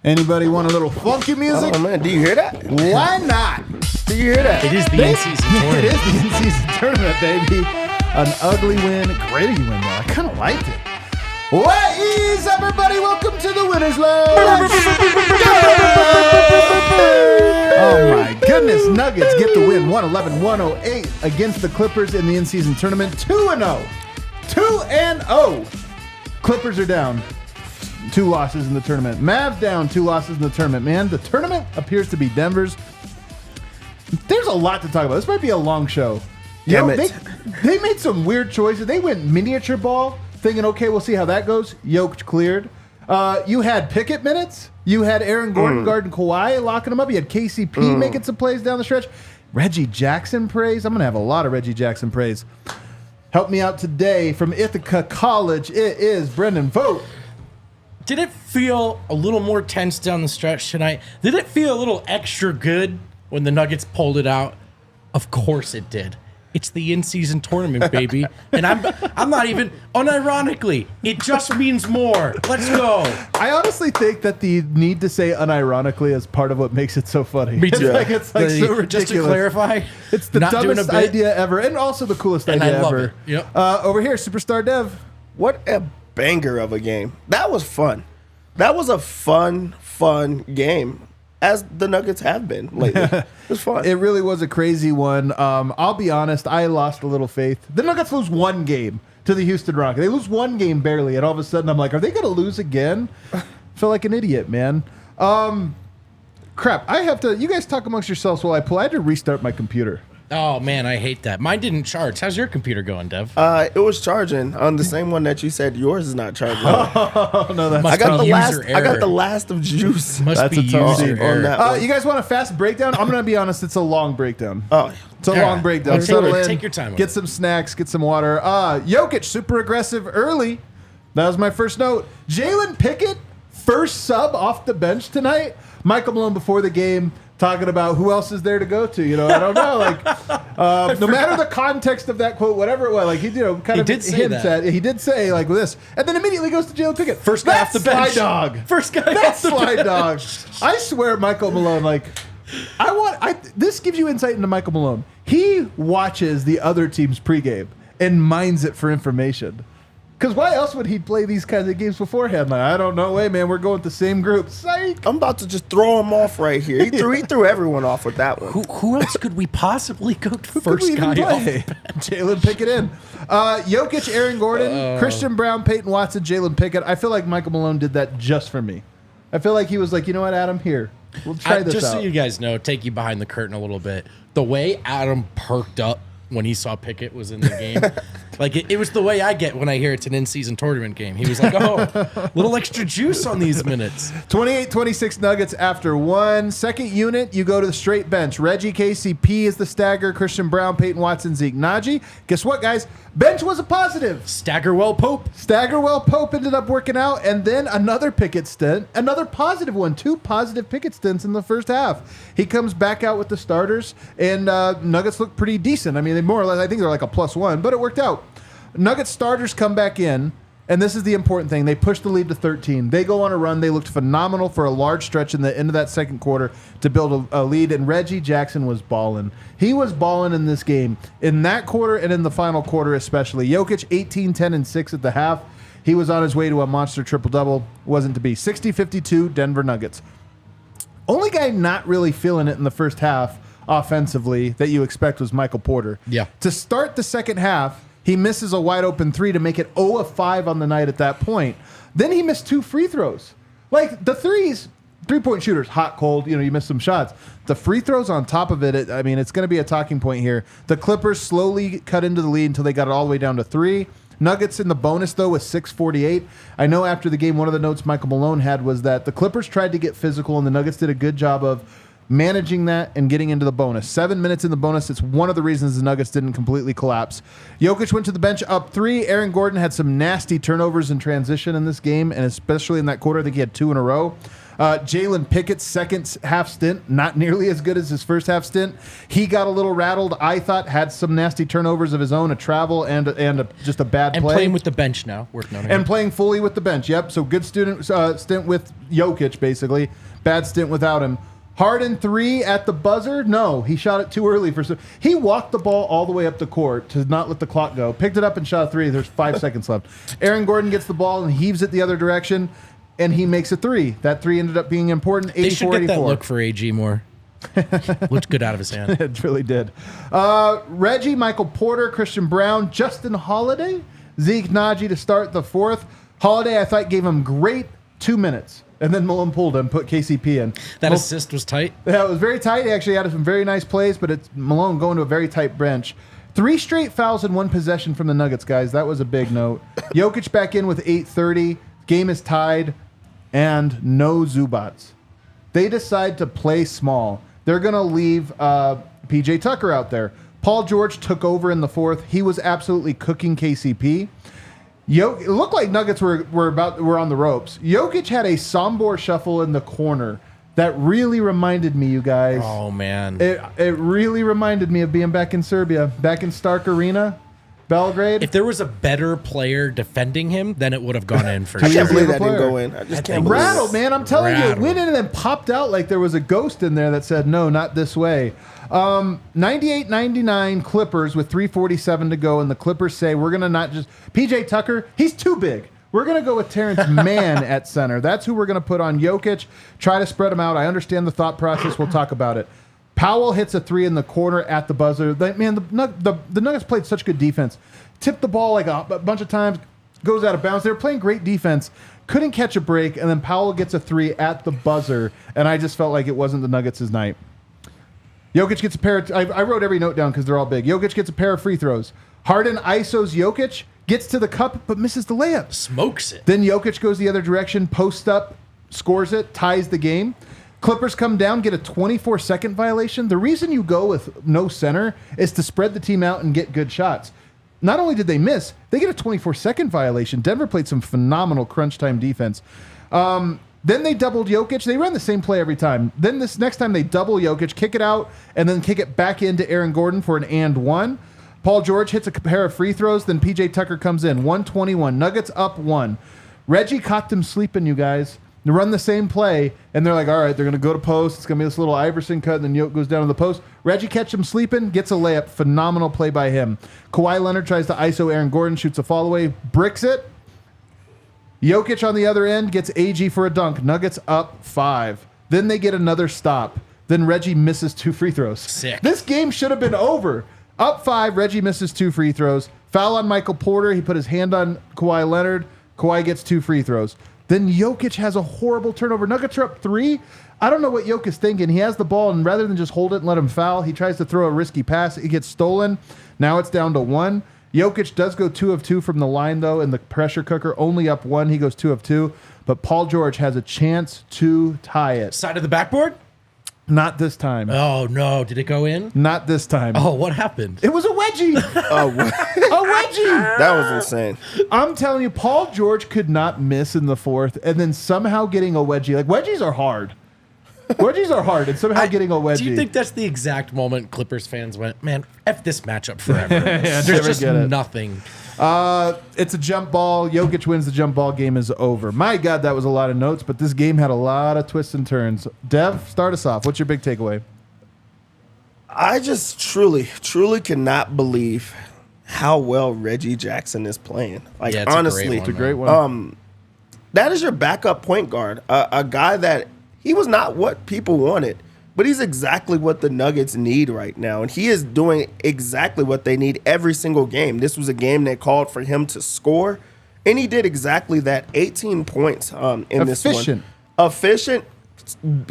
Anybody want a little funky music? Oh man, do you hear that? Why not? Do you hear that? It is the in-season tournament. It is the in-season tournament, baby. An ugly win, gritty win though. I kind of liked it. What is up, everybody? Welcome to the Winners Lounge. Oh my goodness, Nuggets get the win, 111-108 against the Clippers in the in-season tournament. 2-0. 2-0. Clippers are down. 2 losses in the tournament. Mavs down 2 losses in the tournament. Man, the tournament appears to be Denver's. There's a lot to talk about. This might be a long show. Damn it. They made some weird choices. They went miniature ball, thinking, okay, we'll see how that goes. Jokic cleared. You had Pickett minutes. You had Aaron Gordon guarding Kawhi, locking him up. You had KCP making some plays down the stretch. Reggie Jackson praise. I'm going to have a lot of Reggie Jackson praise. Help me out today from Ithaca College. It is Brendan Vogt. Did it feel a little more tense down the stretch tonight? Did it feel a little extra good when the Nuggets pulled it out? Of course it did. It's the in-season tournament, baby. And I'm not even, unironically, it just means more. Let's go. I honestly think that the need to say unironically is part of what makes it so funny. Me too. It's like so ridiculous. Just to clarify, it's the dumbest idea ever, and also the coolest idea ever. Yep. Over here, Superstar Dev. What a banger of a game. That was fun. That was a fun game, as the Nuggets have been lately. It was fun. It really was a crazy one. I'll be honest, I lost a little faith. The Nuggets lose one game to the Houston Rockets. They lose one game barely, and all of a sudden I'm like, are they going to lose again? I feel like an idiot, man. Crap, I have to, you guys talk amongst yourselves while I pull. I had to restart my computer. Oh, man, I hate that. Mine didn't charge. How's your computer going, Dev? It was charging on the same one that you said yours is not charging. Oh, no, that's I got the last of juice. Must be user error. On that you guys want a fast breakdown? I'm going to be honest, it's a long breakdown. Oh, it's a long breakdown. Take your time. Get some snacks, get some water. Jokic, super aggressive early. That was my first note. Jalen Pickett, first sub off the bench tonight. Michael Malone before the game talking about who else is there to go to. I don't know. Like, no matter the context of that quote, whatever it was, like he did say like with this, and then immediately goes to Jalen Pickett. First guy off the bench. Dog. First guy That's off the slide bench. dog. I swear, Michael Malone. Like, this gives you insight into Michael Malone. He watches the other team's pregame and mines it for information. Because why else would he play these kinds of games beforehand? Like, I don't know. Hey, man, we're going with the same group. Psych. I'm about to just throw him off right here. He threw everyone off with that one. Who else could we possibly go to first guy off? Jalen Pickett in. Jokic, Aaron Gordon, Christian Braun, Peyton Watson, Jalen Pickett. I feel like Michael Malone did that just for me. I feel like he was like, you know what, Adam? Here. We'll try this out. Just so you guys know, take you behind the curtain a little bit. The way Adam perked up when he saw Pickett was in the game. Like, it was the way I get when I hear it's an in-season tournament game. He was like, oh, little extra juice on these minutes. 28-26 Nuggets after one. Second unit, you go to the straight bench. Reggie, KCP is the stagger. Christian Braun, Peyton Watson, Zeke Naji. Guess what, guys? Bench was a positive. Staggerwell Pope ended up working out. And then another Pickett stint. Another positive one. 2 positive Pickett stints in the first half. He comes back out with the starters. And Nuggets look pretty decent. I mean, they more or less, I think they're like a +1. But it worked out. Nuggets starters come back in, and this is the important thing. They push the lead to 13. They go on a run. They looked phenomenal for a large stretch in the end of that second quarter to build a lead, and Reggie Jackson was balling. He was balling in this game, in that quarter and in the final quarter especially. Jokic, 18, 10, and 6 at the half. He was on his way to a monster triple-double. Wasn't to be. 60-52, Denver Nuggets. Only guy not really feeling it in the first half offensively that you expect was Michael Porter. Yeah. To start the second half, he misses a wide-open 3 to make it 0 of 5 on the night at that point. Then he missed 2 free throws. Like, the threes, three-point shooters, hot, cold, you missed some shots. The free throws on top of it, it's going to be a talking point here. The Clippers slowly cut into the lead until they got it all the way down to 3. Nuggets in the bonus, though, with 6:48. I know after the game, one of the notes Michael Malone had was that the Clippers tried to get physical, and the Nuggets did a good job of managing that and getting into the bonus. 7 minutes in the bonus. It's one of the reasons the Nuggets didn't completely collapse. Jokic went to the bench up 3. Aaron Gordon had some nasty turnovers in transition in this game, and especially in that quarter. I think he had 2 in a row. Jalen Pickett's second half stint, not nearly as good as his first half stint. He got a little rattled. I thought had some nasty turnovers of his own, a travel and just a bad play. And playing with the bench now, worth noting. And playing fully with the bench. Yep. So good stint with Jokic, basically. Bad stint without him. Harden 3 at the buzzer. No, he shot it too early. He walked the ball all the way up the court to not let the clock go. Picked it up and shot a 3. There's 5 seconds left. Aaron Gordon gets the ball and heaves it the other direction. And he makes a 3. That 3 ended up being important. 84-84. They should get that look for AG more. Looked good out of his hand. It really did. Reggie, Michael Porter, Christian Braun, Justin Holiday, Zeke Naji to start the fourth. Holiday, I thought, gave him great 2 minutes. And then Malone pulled him, put KCP in. That assist was tight. Yeah, it was very tight. He actually had some very nice plays, but it's Malone going to a very tight bench. 3 straight fouls in 1 possession from the Nuggets, guys. That was a big note. Jokic back in with 8:30. Game is tied. And no Zubats. They decide to play small. They're going to leave PJ Tucker out there. Paul George took over in the fourth. He was absolutely cooking KCP. It looked like Nuggets were on the ropes. Jokic had a Sombor shuffle in the corner that really reminded me, you guys. Oh, man. It really reminded me of being back in Serbia, back in Stark Arena. Belgrade. If there was a better player defending him, then it would have gone in for sure. I can't believe that didn't go in. I just can't believe Rattled, man. I'm telling you, it went in and then popped out like there was a ghost in there that said, no, not this way. 98-99 Clippers with 3:47 to go, and the Clippers say, we're going to not just... PJ Tucker, he's too big. We're going to go with Terrence Mann at center. That's who we're going to put on Jokic. Try to spread him out. I understand the thought process. We'll talk about it. Powell hits a 3 in the corner at the buzzer. Man, the Nuggets played such good defense. Tipped the ball like a bunch of times, goes out of bounds. They were playing great defense. Couldn't catch a break, and then Powell gets a 3 at the buzzer, and I just felt like it wasn't the Nuggets' night. Jokic gets a pair of... I wrote every note down because they're all big. Jokic gets a pair of free throws. Harden ISOs Jokic, gets to the cup, but misses the layup. Smokes it. Then Jokic goes the other direction, posts up, scores it, ties the game. Clippers come down, get a 24-second violation. The reason you go with no center is to spread the team out and get good shots. Not only did they miss, they get a 24-second violation. Denver played some phenomenal crunch time defense. Then they doubled Jokic. They run the same play every time. Then this next time they double Jokic, kick it out, and then kick it back into Aaron Gordon for an and one. Paul George hits a pair of free throws. Then PJ Tucker comes in. 121. Nuggets up 1. Reggie caught them sleeping, you guys. They run the same play, and they're like, all right, they're going to go to post. It's going to be this little Iverson cut, and then Jokic goes down to the post. Reggie catches him sleeping, gets a layup. Phenomenal play by him. Kawhi Leonard tries to ISO Aaron Gordon, shoots a fall away, bricks it. Jokic on the other end gets AG for a dunk. Nuggets up 5. Then they get another stop. Then Reggie misses 2 free throws. Sick. This game should have been over. Up 5, Reggie misses 2 free throws. Foul on Michael Porter. He put his hand on Kawhi Leonard. Kawhi gets 2 free throws. Then Jokic has a horrible turnover. Nuggets are up 3. I don't know what Jokic is thinking. He has the ball, and rather than just hold it and let him foul, he tries to throw a risky pass. It gets stolen. Now it's down to 1. Jokic does go 2 of 2 from the line, though, in the pressure cooker. Only up 1. He goes 2 of 2. But Paul George has a chance to tie it. Side of the backboard? Not this time. Oh, no. Did it go in? Not this time. Oh, what happened? It was a wedgie. A wedgie. That was insane. I'm telling you, Paul George could not miss in the fourth, and then somehow getting a wedgie. Like, wedgies are hard. Wedgies are hard, and somehow getting a wedgie. Do you think that's the exact moment Clippers fans went, man, F this matchup forever? Yeah, There's just nothing. It's a jump ball. Jokic wins the jump ball. Game is over. My God, that was a lot of notes, but this game had a lot of twists and turns. Dev, start us off. What's your big takeaway? I just truly cannot believe how well Reggie Jackson is playing. Like, Yeah, honestly, It's a great one. that is your backup point guard, a guy that he was not what people wanted, but he's exactly what the Nuggets need right now, and he is doing exactly what they need every single game. This was a game that called for him to score, and he did exactly that. 18 points in this one. Efficient,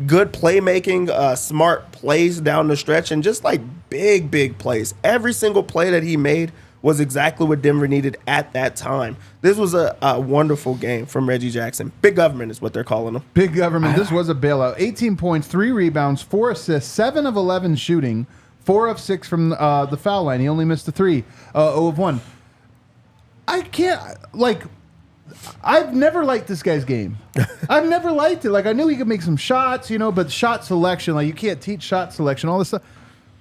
good playmaking, smart plays down the stretch, and just like big plays. Every single play that he made was exactly what Denver needed at that time. This was a wonderful game from Reggie Jackson. Big government is what they're calling him. Big government. This was a bailout. 18 points, 3 rebounds, 4 assists, 7 of 11 shooting, 4 of 6 from the foul line. He only missed a 3, 0 of 1. I can't, like, I've never liked this guy's game. I've never liked it. Like, I knew he could make some shots, you know, but shot selection, like, you can't teach shot selection, all this stuff.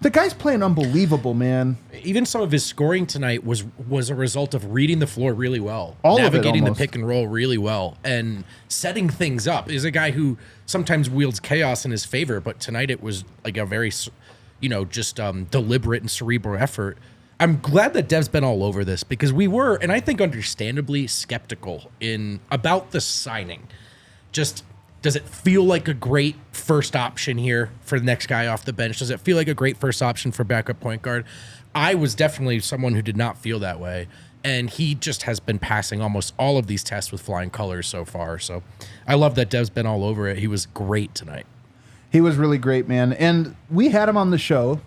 The guy's playing unbelievable, man. Even some of his scoring tonight was a result of reading the floor really well, All of it, navigating the almost. pick and roll really well, and setting things up. He's a guy who sometimes wields chaos in his favor, but tonight it was like a very, just deliberate and cerebral effort. I'm glad that Dev's been all over this because we were, and I think understandably, skeptical about the signing. Just, does it feel like a great first option here for the next guy off the bench? Does it feel like a great first option for backup point guard? I was definitely someone who did not feel that way, and he just has been passing almost all of these tests with flying colors so far. So I love that Dev's been all over it. He was great tonight. He was really great, man. And we had him on the show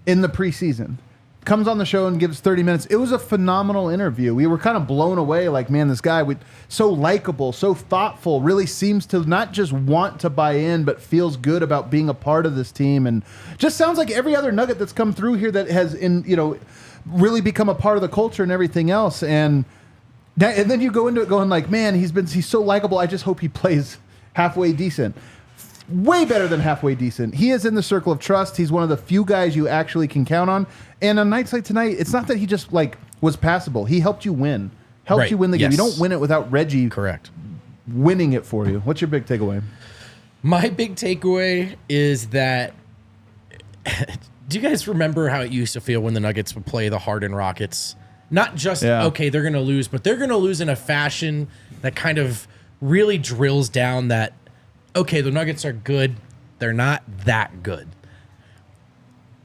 in the preseason. Comes on the show and gives 30 minutes. It was a phenomenal interview. We were kind of blown away. Like, man, this guy so likable, so thoughtful, really seems to not just want to buy in, but feels good about being a part of this team. And just sounds like every other Nugget that's come through here that has, really become a part of the culture and everything else. And then you go into it going like, man, he's so likable. I just hope he plays halfway decent. Way better than halfway decent. He is in the circle of trust. He's one of the few guys you actually can count on. And on nights like tonight, it's not that he just was passable. He helped you win. You win the game. You don't win it without Reggie winning it for you. What's your big takeaway? My big takeaway is that do you guys remember how it used to feel when the Nuggets would play the Harden Rockets? Not just, okay, they're going to lose, but they're going to lose in a fashion that kind of really drills down that, okay, the Nuggets are good. They're not that good.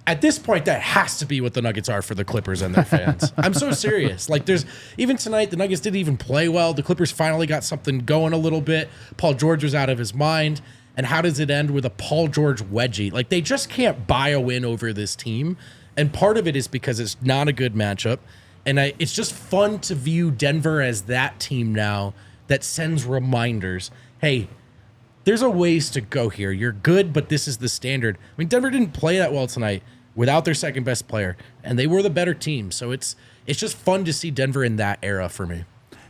At this point, that has to be what the Nuggets are for the Clippers and their fans. I'm so serious. Like, even tonight, the Nuggets didn't even play well. The Clippers finally got something going a little bit. Paul George was out of his mind. And how does it end with a Paul George wedgie? Like, they just can't buy a win over this team. And part of it is because it's not a good matchup. And it's just fun to view Denver as that team now that sends reminders. Hey, there's a ways to go here. You're good, but this is the standard. I mean, Denver didn't play that well tonight without their second best player, and they were the better team. So it's just fun to see Denver in that era for me.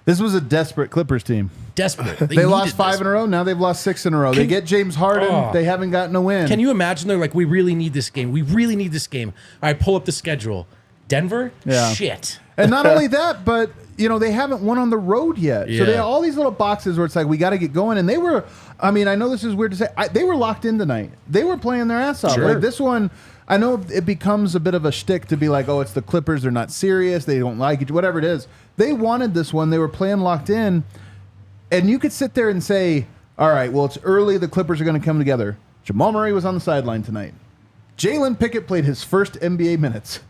This was a desperate Clippers team. Desperate. They lost 5 in a row. Now they've lost 6 in a row. They get James Harden. They haven't gotten a win. Can you imagine? They're like, we really need this game. We really need this game. All right, pull up the schedule. Denver? Yeah. Shit. And not only that, but they haven't won on the road yet. Yeah. So they have all these little boxes where it's like, we got to get going. And they were, I know this is weird to say, they were locked in tonight. They were playing their ass off. Sure. Like this one, I know it becomes a bit of a shtick to be like, oh, it's the Clippers. They're not serious. They don't like it. Whatever it is. They wanted this one. They were playing locked in. And you could sit there and say, all right, well, it's early. The Clippers are going to come together. Jamal Murray was on the sideline tonight. Jalen Pickett played his first NBA minutes.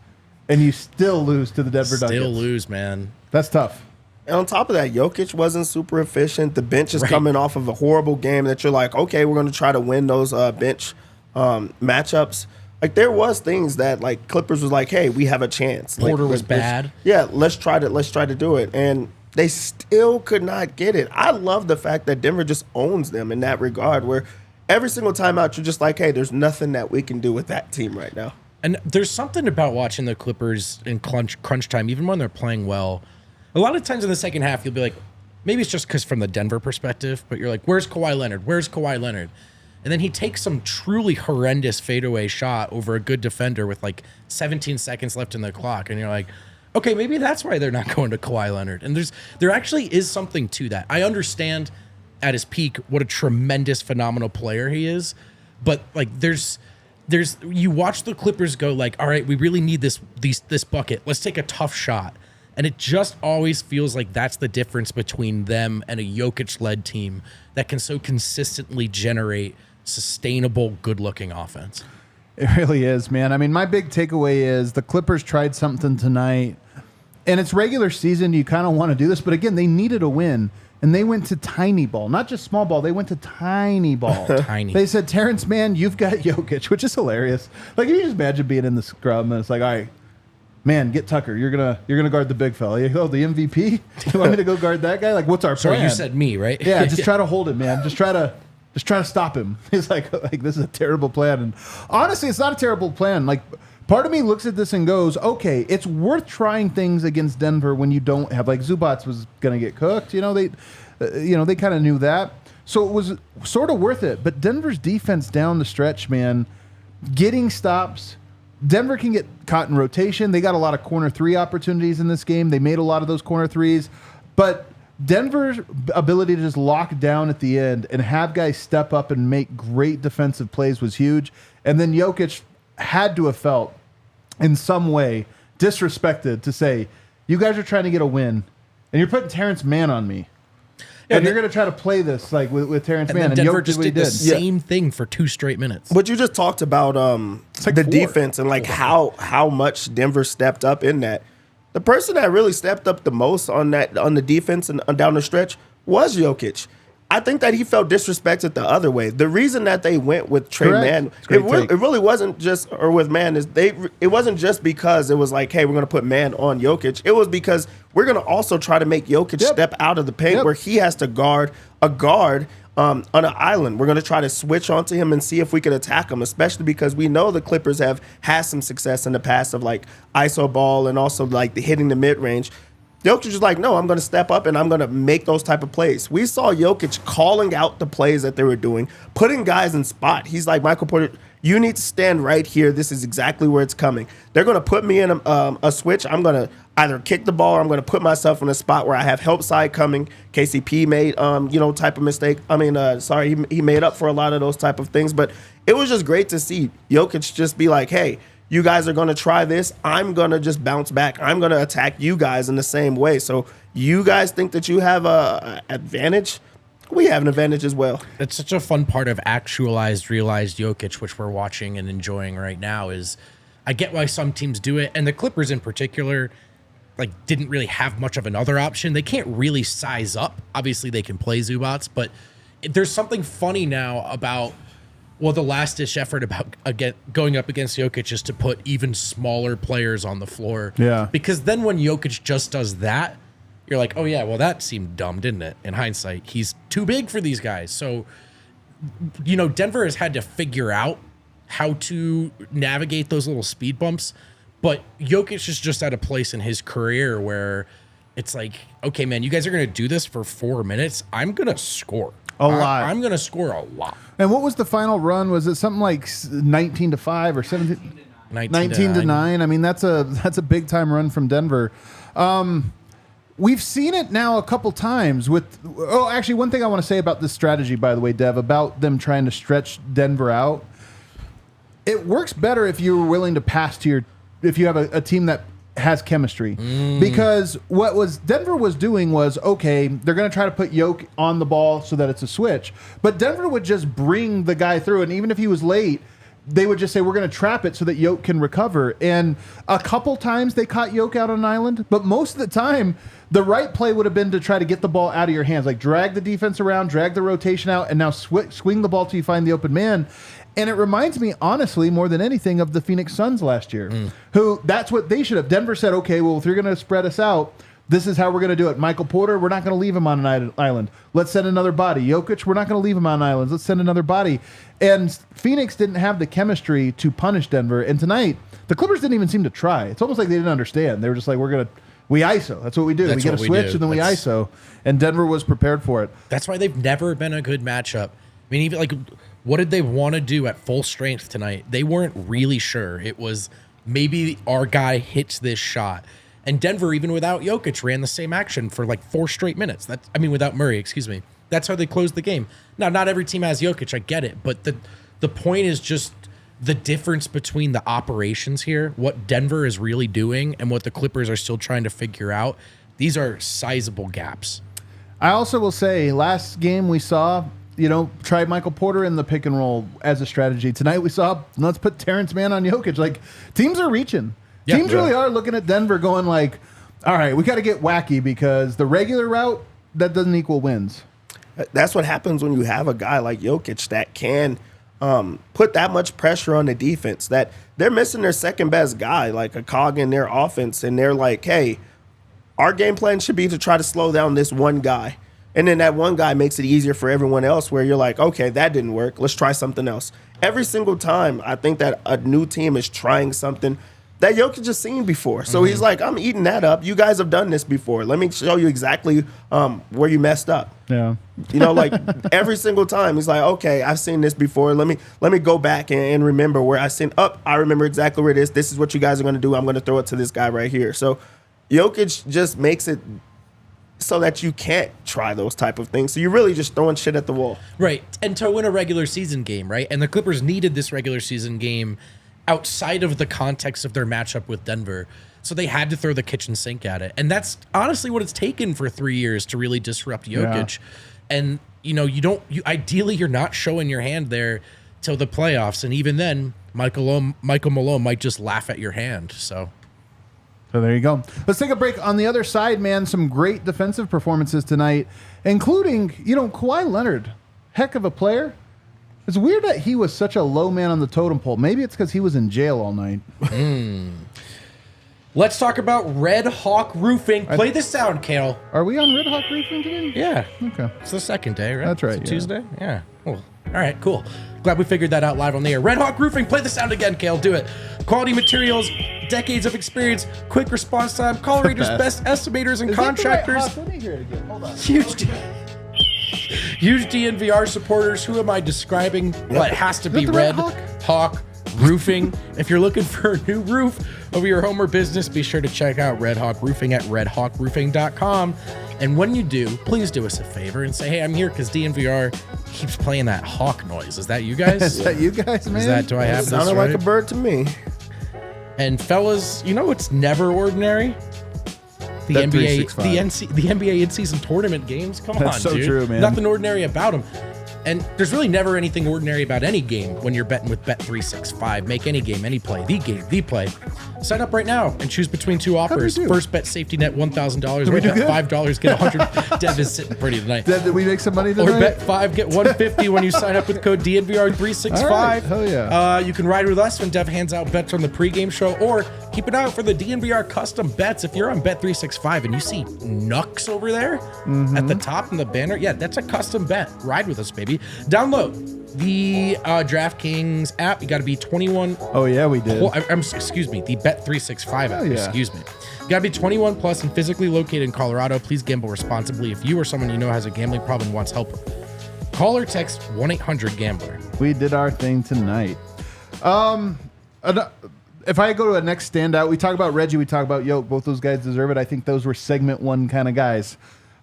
And you still lose to the Denver Nuggets. Still lose, man. That's tough. And on top of that, Jokic wasn't super efficient. The bench is coming off of a horrible game that you're like, okay, we're going to try to win those bench matchups. Like, there was things that, like, Clippers was like, hey, we have a chance. Porter like, was bad. Let's try to do it. And they still could not get it. I love the fact that Denver just owns them in that regard, where every single time out, you're just like, hey, there's nothing that we can do with that team right now. And there's something about watching the Clippers in crunch time, even when they're playing well. A lot of times in the second half, you'll be like, maybe it's just because from the Denver perspective, but you're like, where's Kawhi Leonard? Where's Kawhi Leonard? And then he takes some truly horrendous fadeaway shot over a good defender with like 17 seconds left in the clock. And you're like, okay, maybe that's why they're not going to Kawhi Leonard. And there actually is something to that. I understand at his peak what a tremendous, phenomenal player he is. But like there's you watch the Clippers go like, all right, we really need this bucket. Let's take a tough shot. And it just always feels like that's the difference between them and a Jokic-led team that can so consistently generate sustainable, good-looking offense. It really is, man. I mean, my big takeaway is the Clippers tried something tonight, and it's regular season. You kind of want to do this, but again, they needed a win. And they went to tiny ball, not just small ball. They went to tiny ball. Tiny. They said, Terrence, man, you've got Jokic, which is hilarious. Like, you just imagine being in the scrum, and it's like, all right, man, get Tucker. You're gonna guard the big fella. Oh, the MVP. You want me to go guard that guy? Like, what's our plan? Sorry, you said me, right? Yeah, just try to hold him, man. Just try to stop him. He's like this is a terrible plan. And honestly, it's not a terrible plan. Like, part of me looks at this and goes, okay, it's worth trying things against Denver when you don't have, like, Zubats was gonna get cooked. They kind of knew that, so it was sort of worth it. But Denver's defense down the stretch, man, getting stops. Denver can get caught in rotation. They got a lot of corner three opportunities in this game. They made a lot of those corner threes. But Denver's ability to just lock down at the end and have guys step up and make great defensive plays was huge. And then Jokic had to have felt in some way disrespected to say, you guys are trying to get a win, and you're putting Terrence Mann on me. And you're going to try to play this like with Terrence Mann. And Denver just did the same thing for 2 straight minutes. But you just talked about like the 4. defense and like how much Denver stepped up in that. The person that really stepped up the most on the defense and down the stretch was Jokic. I think that he felt disrespected the other way. The reason that they went with Trey Mann, it really wasn't just, or with Mann, it wasn't just because it was like, hey, we're going to put Mann on Jokic. It was because we're going to also try to make Jokic step out of the paint where he has to guard a guard on an island. We're going to try to switch onto him and see if we can attack him, especially because we know the Clippers have had some success in the past of like ISO ball and also like hitting the mid-range. Jokic was like, no, I'm going to step up and I'm going to make those type of plays. We saw Jokic calling out the plays that they were doing, putting guys in spot. He's like, Michael Porter, you need to stand right here. This is exactly where it's coming. They're going to put me in a switch. I'm going to either kick the ball or I'm going to put myself in a spot where I have help side coming. KCP made, type of mistake. He made up for a lot of those type of things. But it was just great to see Jokic just be like, hey, you guys are going to try this. I'm going to just bounce back. I'm going to attack you guys in the same way. So you guys think that you have an advantage? We have an advantage as well. It's such a fun part of realized Jokic, which we're watching and enjoying right now, is I get why some teams do it. And the Clippers in particular, like, didn't really have much of another option. They can't really size up. Obviously, they can play Zubats, but there's something funny now about the last-ditch effort about going up against Jokic is to put even smaller players on the floor. Yeah. Because then when Jokic just does that, you're like, oh, yeah, well, that seemed dumb, didn't it? In hindsight, he's too big for these guys. So, Denver has had to figure out how to navigate those little speed bumps. But Jokic is just at a place in his career where it's like, okay, man, you guys are going to do this for 4 minutes. I'm going to score. A lot. I'm going to score a lot. And what was the final run? Was it something like 19-5 or 17? 19-9. I mean, that's a big time run from Denver. We've seen it now a couple times with. Oh, actually, one thing I want to say about this strategy, by the way, Dev, about them trying to stretch Denver out. It works better if you're willing to pass to if you have a team that has chemistry, because what Denver was doing was, okay, they're going to try to put Jokic on the ball so that it's a switch, but Denver would just bring the guy through, and even if he was late, they would just say, we're going to trap it so that Jokic can recover. And a couple times they caught Jokic out on an island, but most of the time the right play would have been to try to get the ball out of your hands, like drag the defense around, drag the rotation out, and now swing the ball till you find the open man. And it reminds me, honestly, more than anything, of the Phoenix Suns last year, who that's what they should have. Denver said, okay, well, if you're going to spread us out, this is how we're going to do it. Michael Porter, we're not going to leave him on an island. Let's send another body. Jokic, we're not going to leave him on islands. Let's send another body. And Phoenix didn't have the chemistry to punish Denver. And tonight, the Clippers didn't even seem to try. It's almost like they didn't understand. They were just like, we ISO. That's what we do. We get a switch and then we ISO. And Denver was prepared for it. That's why they've never been a good matchup. I mean, even like, what did they want to do at full strength tonight? They weren't really sure. It was maybe our guy hits this shot. And Denver, even without Jokic, ran the same action for like 4 straight minutes. Without Murray, excuse me. That's how they closed the game. Now, not every team has Jokic. I get it. But the point is just the difference between the operations here, what Denver is really doing and what the Clippers are still trying to figure out. These are sizable gaps. I also will say, last game we saw, try Michael Porter in the pick and roll as a strategy. Tonight we saw, let's put Terrence Mann on Jokic. Like, teams are reaching. Yeah, teams really are looking at Denver going like, all right, we got to get wacky because the regular route, that doesn't equal wins. That's what happens when you have a guy like Jokic that can put that much pressure on the defense that they're missing their second best guy, like a cog in their offense. And they're like, hey, our game plan should be to try to slow down this one guy. And then that one guy makes it easier for everyone else where you're like, okay, that didn't work. Let's try something else. Every single time, I think that a new team is trying something that Jokic has seen before. So he's like, I'm eating that up. You guys have done this before. Let me show you exactly where you messed up. Yeah. You know, like every single time he's like, okay, I've seen this before. Let me go back and remember where I seen up. I remember exactly where it is. This is what you guys are going to do. I'm going to throw it to this guy right here. So Jokic just makes it so that you can't try those type of things. So you're really just throwing shit at the wall. Right. And to win a regular season game, right? And the Clippers needed this regular season game outside of the context of their matchup with Denver. So they had to throw the kitchen sink at it. And that's honestly what it's taken for 3 years to really disrupt Jokic. Yeah. And, ideally you're not showing your hand there till the playoffs. And even then, Michael Malone might just laugh at your hand. So there you go. Let's take a break. On the other side, man, some great defensive performances tonight, including, Kawhi Leonard. Heck of a player. It's weird that he was such a low man on the totem pole. Maybe it's because he was in jail all night. Let's talk about Red Hawk Roofing. Play the sound, Kale. Are we on Red Hawk Roofing today? Yeah. Okay. It's the second day, right? That's right. It's Tuesday? Yeah. Cool. All right, cool. Glad we figured that out live on the air. Red Hawk Roofing. Play the sound again, Kale. Do it. Quality materials, decades of experience, quick response time, call readers, best estimators and contractors. Let me hear it again. Hold on. Huge DNVR supporters. Who am I describing? Well, it has to be Red Hawk Roofing. If you're looking for a new roof over your home or business, be sure to check out Red Hawk Roofing at redhawkroofing.com. And when you do, please do us a favor and say, hey, I'm here because DNVR keeps playing that hawk noise. Is that you guys? Is that you guys, man? Do I have this right? Sounded like a bird to me. And fellas, it's never ordinary? The NBA in-season tournament games. Come on, so dude. True, man. Nothing ordinary about them. And there's really never anything ordinary about any game when you're betting with Bet365. Make any game, any play, the game, the play. Sign up right now and choose between two offers. First bet safety net $1,000. Right bet $5, get $100. Dev is sitting pretty tonight. Dev, did we make some money tonight? Or bet $5, get $150 when you sign up with code DNVR365. All right. Hell yeah. You can ride with us when Dev hands out bets on the pregame show, or keep an eye out for the DNVR custom bets. If you're on Bet365 and you see Nux over there at the top in the banner, yeah, that's a custom bet. Ride with us, baby. Download the DraftKings app. You got to be 21. Oh, yeah, we did. Excuse me, the Bet365 app. Yeah. Excuse me. You got to be 21 plus and physically located in Colorado. Please gamble responsibly. If you or someone you know has a gambling problem and wants help, call or text 1-800-GAMBLER. We did our thing tonight. If I go to a next standout, we talk about Reggie, we talk about Yoke. Both those guys deserve it. I think those were segment one kind of guys.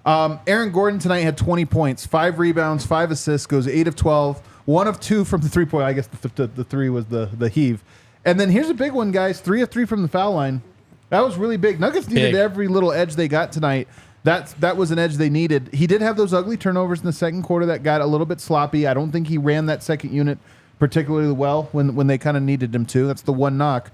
Aaron Gordon tonight had 20 points, 5 rebounds, 5 assists, goes 8 of 12, 1 of 2 from the three-point. I guess the three was the heave. And then here's a big one, guys. 3 of 3 from the foul line. That was really big. Nuggets needed every little edge they got tonight. That was an edge they needed. He did have those ugly turnovers in the second quarter that got a little bit sloppy. I don't think he ran that second unit particularly well when they kind of needed him to. That's the one knock.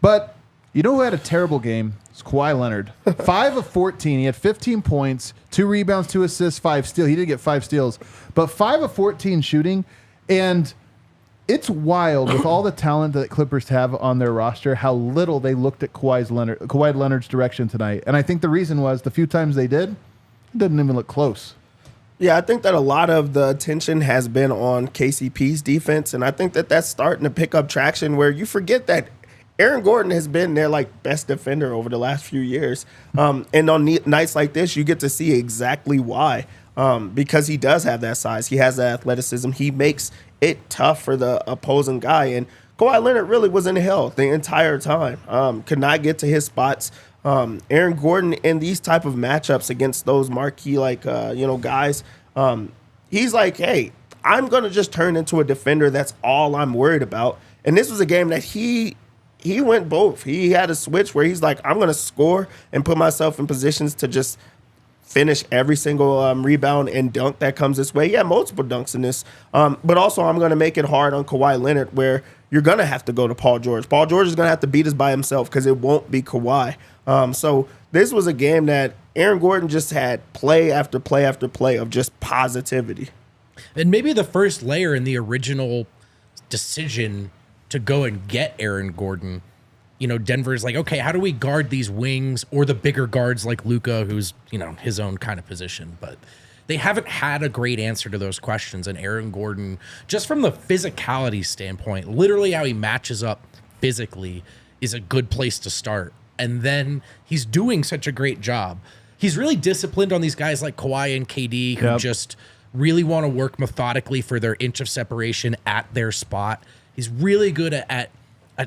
But you know who had a terrible game? It's Kawhi Leonard. 5 of 14. He had 15 points, 2 rebounds, 2 assists, 5 steals. He did get 5 steals. But 5 of 14 shooting. And it's wild with all the talent that Clippers have on their roster, how little they looked at Kawhi Leonard's direction tonight. And I think the reason was the few times they did, it didn't even look close. Yeah, I think that a lot of the attention has been on KCP's defense, and I think that that's starting to pick up traction where you forget that Aaron Gordon has been their best defender over the last few years. And on nights like this, you get to see exactly why. Because he does have that size. He has that athleticism. He makes it tough for the opposing guy. And Kawhi Leonard really was in hell the entire time. Could not get to his spots. Aaron Gordon in these type of matchups against those marquee guys, he's like, hey, I'm going to just turn into a defender. That's all I'm worried about. And this was a game that he went both. He had a switch where he's like, I'm going to score and put myself in positions to just finish every single rebound and dunk that comes this way. He had multiple dunks in this. But also I'm going to make it hard on Kawhi Leonard where you're going to have to go to Paul George. Paul George is going to have to beat us by himself because it won't be Kawhi. So this was a game that Aaron Gordon just had play after play after play of just positivity. And maybe the first layer in the original decision to go and get Aaron Gordon, Denver's like, okay, how do we guard these wings or the bigger guards like Luka, who's, his own kind of position? But they haven't had a great answer to those questions. And Aaron Gordon, just from the physicality standpoint, literally how he matches up physically is a good place to start. And then he's doing such a great job. He's really disciplined on these guys like Kawhi and KD who just really want to work methodically for their inch of separation at their spot. He's really good at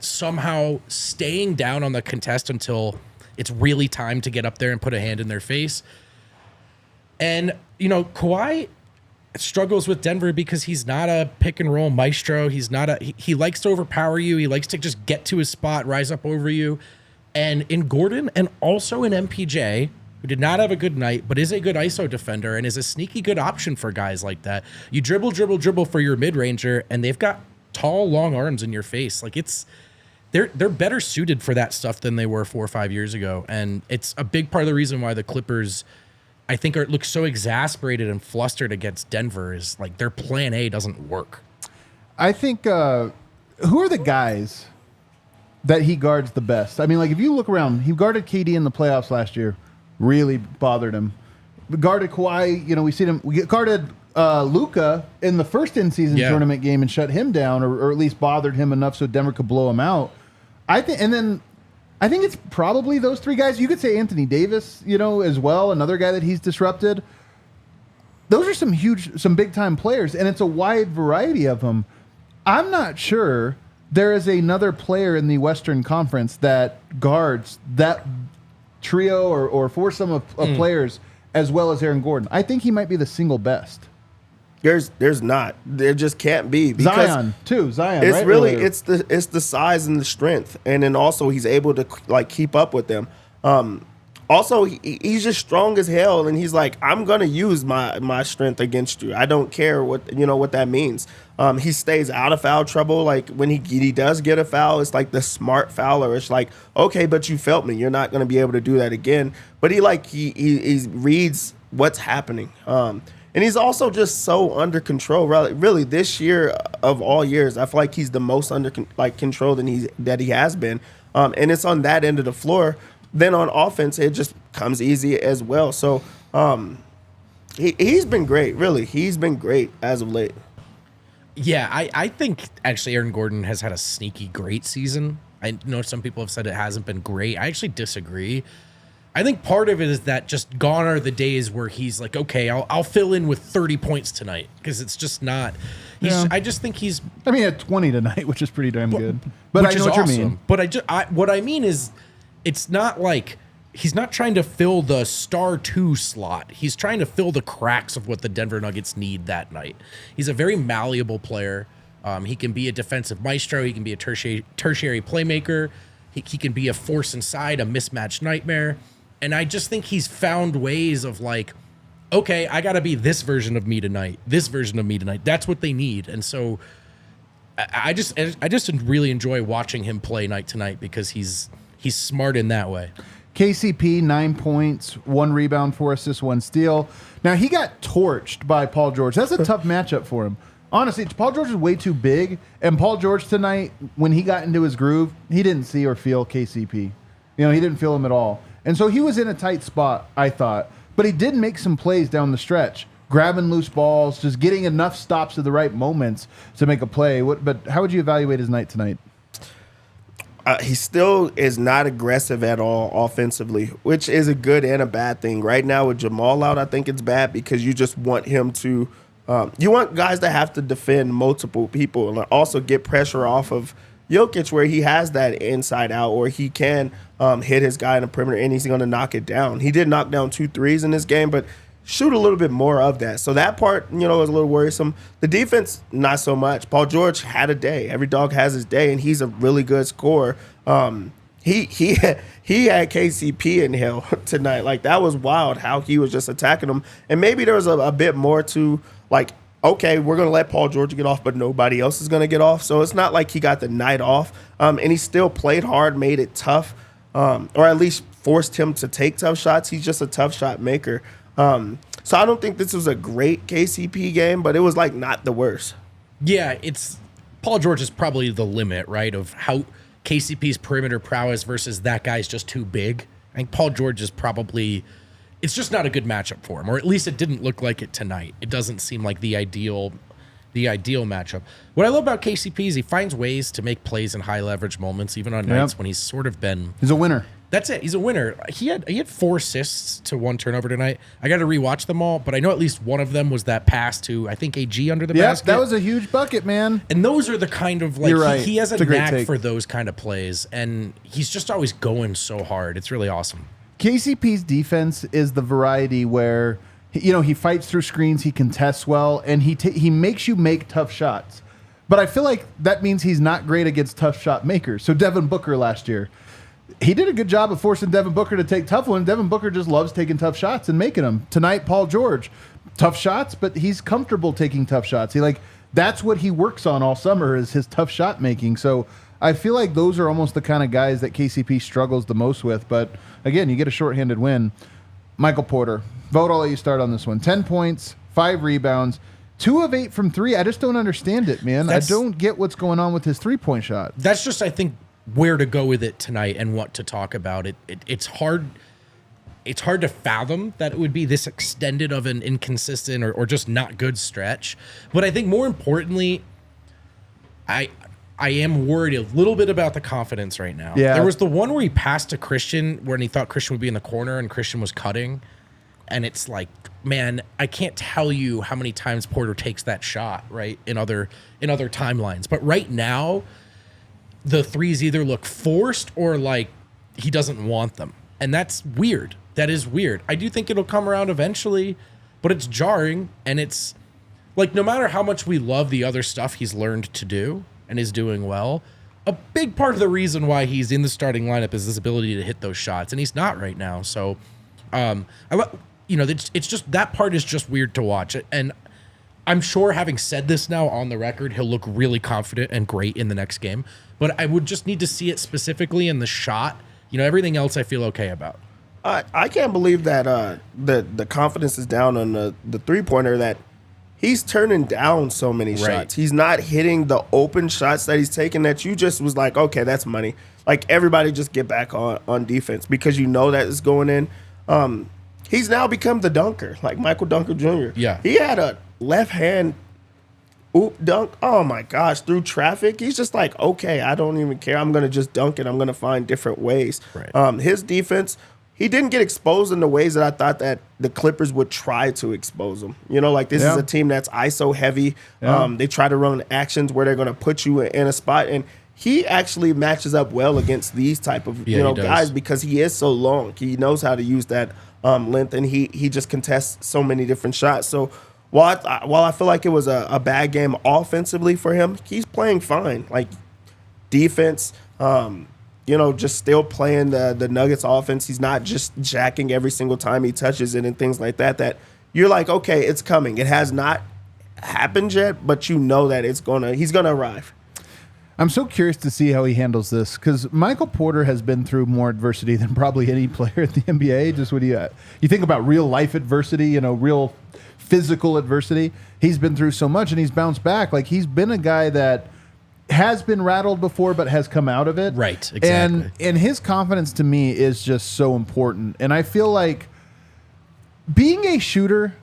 somehow staying down on the contest until it's really time to get up there and put a hand in their face. And, Kawhi struggles with Denver because he's not a pick and roll maestro. He likes to overpower you. He likes to just get to his spot, rise up over you. And in Gordon and also in MPJ, who did not have a good night, but is a good ISO defender and is a sneaky good option for guys like that. You dribble for your mid-ranger, and they've got tall, long arms in your face. Like they're better suited for that stuff than they were 4 or 5 years ago. And it's a big part of the reason why the Clippers, I think, look so exasperated and flustered against Denver is like their plan A doesn't work. I think who are the guys that he guards the best? I mean, like if you look around, he guarded KD in the playoffs last year, really bothered him. We guarded Kawhi, we guarded Luka in the first in-season tournament game and shut him down, or at least bothered him enough so Denver could blow him out. I think it's probably those three guys. You could say Anthony Davis, as well, another guy that he's disrupted. Those are some big-time players, and it's a wide variety of them. I'm not sure there is another player in the Western Conference that guards that trio or foursome of players as well as Aaron Gordon. I think he might be the single best. There's not. There just can't be. Zion, too. Zion, it's right? really it's the size and the strength, and then also he's able to keep up with them. Also, he's just strong as hell, and he's like, I'm gonna use my strength against you. I don't care what that means. He stays out of foul trouble. Like when he does get a foul, it's like the smart fouler. It's like, okay, but you felt me. You're not gonna be able to do that again. But he reads what's happening. And he's also just so under control. Really, this year of all years, I feel like he's the most under control that he has been. And it's on that end of the floor. Then on offense, it just comes easy as well. So he's been great. Really, he's been great as of late. Yeah, I think actually Aaron Gordon has had a sneaky great season. I know some people have said it hasn't been great. I actually disagree. I think part of it is that just gone are the days where he's like, okay, I'll fill in with 30 points tonight, because it's just not. I just think he's. I mean, at 20 tonight, which is pretty damn good. But I know what you mean. But what I mean is, it's not like he's not trying to fill the star 2 slot. He's trying to fill the cracks of what the Denver Nuggets need that night. He's a very malleable player. He can be a defensive maestro. He can be a tertiary playmaker. He can be a force inside, a mismatch nightmare. And I just think he's found ways of like, okay, I got to be this version of me tonight, this version of me tonight. That's what they need. And so I just really enjoy watching him play night to night because he's smart in that way. KCP, 9 points, 1 rebound, 4 assists, 1 steal. Now, he got torched by Paul George. That's a tough matchup for him. Honestly, Paul George is way too big. And Paul George tonight, when he got into his groove, he didn't see or feel KCP. He didn't feel him at all. And so he was in a tight spot, I thought. But he did make some plays down the stretch, grabbing loose balls, just getting enough stops at the right moments to make a play. But how would you evaluate his night tonight? He still is not aggressive at all offensively, which is a good and a bad thing. Right now with Jamal out, I think it's bad because you just want him to you want guys to have to defend multiple people and also get pressure off of Jokic where he has that inside out or he can hit his guy in the perimeter and he's going to knock it down. He did knock down 2 threes in this game, but shoot a little bit more of that. So that part, is a little worrisome. The defense, not so much. Paul George had a day. Every dog has his day, and he's a really good scorer. He had KCP in hell tonight. Like, that was wild how he was just attacking him. And maybe there was a bit more to, like, okay, we're going to let Paul George get off, but nobody else is going to get off. So it's not like he got the night off. And he still played hard, made it tough, or at least forced him to take tough shots. He's just a tough shot maker. So I don't think this was a great KCP game, but it was like not the worst. Yeah, it's Paul George is probably the limit, right, of how KCP's perimeter prowess versus that guy's just too big. I think Paul George is probably, it's just not a good matchup for him, or at least it didn't look like it tonight. It doesn't seem like the ideal matchup. What I love about KCP is he finds ways to make plays in high leverage moments, even on nights when he's sort of been. He's a winner. That's it. He's a winner. He had 4 assists to 1 turnover tonight. I got to rewatch them all, but I know at least one of them was that pass to, I think, AG under the basket. That was a huge bucket, man. And those are the kind of, like, You're right. he has a great knack take. for those kind of plays, and he's just always going so hard. It's really awesome. KCP's defense is the variety where, he fights through screens, he contests well, and he makes you make tough shots. But I feel like that means he's not great against tough shot makers. So Devin Booker last year, he did a good job of forcing Devin Booker to take tough ones. Devin Booker just loves taking tough shots and making them. Tonight, Paul George, tough shots, but he's comfortable taking tough shots. That's what he works on all summer is his tough shot making. So I feel like those are almost the kind of guys that KCP struggles the most with. But again, you get a shorthanded win. Michael Porter, Vogt, I'll let you start on this one. 10 points, 5 rebounds, 2 of 8 from 3. I just don't understand it, man. I don't get what's going on with his 3-point shot. That's just, I think, where to go with it tonight and what to talk about. It's hard to fathom that it would be this extended of an inconsistent or just not good stretch. But I think more importantly, I am worried a little bit about the confidence right now. Yeah. There was the one where he passed to Christian when he thought Christian would be in the corner and Christian was cutting. And it's like, man, I can't tell you how many times Porter takes that shot, right, in other timelines. But right now, the threes either look forced or like he doesn't want them. And that's weird. That is weird. I do think it'll come around eventually, but it's jarring. And it's like, no matter how much we love the other stuff he's learned to do and is doing well, a big part of the reason why he's in the starting lineup is his ability to hit those shots. And he's not right now. So, it's just, that part is just weird to watch. And I'm sure, having said this now on the record, he'll look really confident and great in the next game. But I would just need to see it specifically in the shot. Everything else I feel okay about. I can't believe that the confidence is down on the 3-pointer, that he's turning down so many shots. He's not hitting the open shots that he's taking that you just was like, okay, that's money. Like, everybody just get back on defense because that it's going in. He's now become the dunker, like Michael Dunker Jr. Yeah. He had a left hand dunk, oh my gosh, through traffic. He's just like, okay, I don't even care. I'm going to just dunk it. I'm going to find different ways. Right. His defense, he didn't get exposed in the ways that I thought that the Clippers would try to expose him. This is a team that's ISO heavy. They try to run actions where they're going to put you in a spot. And he actually matches up well against these type of guys because he is so long. He knows how to use that length, and he just contests so many different shots. So while I feel like it was a bad game offensively for him, he's playing fine. Like, defense, just still playing the Nuggets offense. He's not just jacking every single time he touches it and things like that. That you're like, okay, it's coming. It has not happened yet, but that he's gonna arrive. I'm so curious to see how he handles this because Michael Porter has been through more adversity than probably any player in the NBA. Just when you think about real life adversity, real physical adversity, he's been through so much and he's bounced back. Like, he's been a guy that has been rattled before but has come out of it. Right, exactly. And his confidence to me is just so important. And I feel like being a shooter,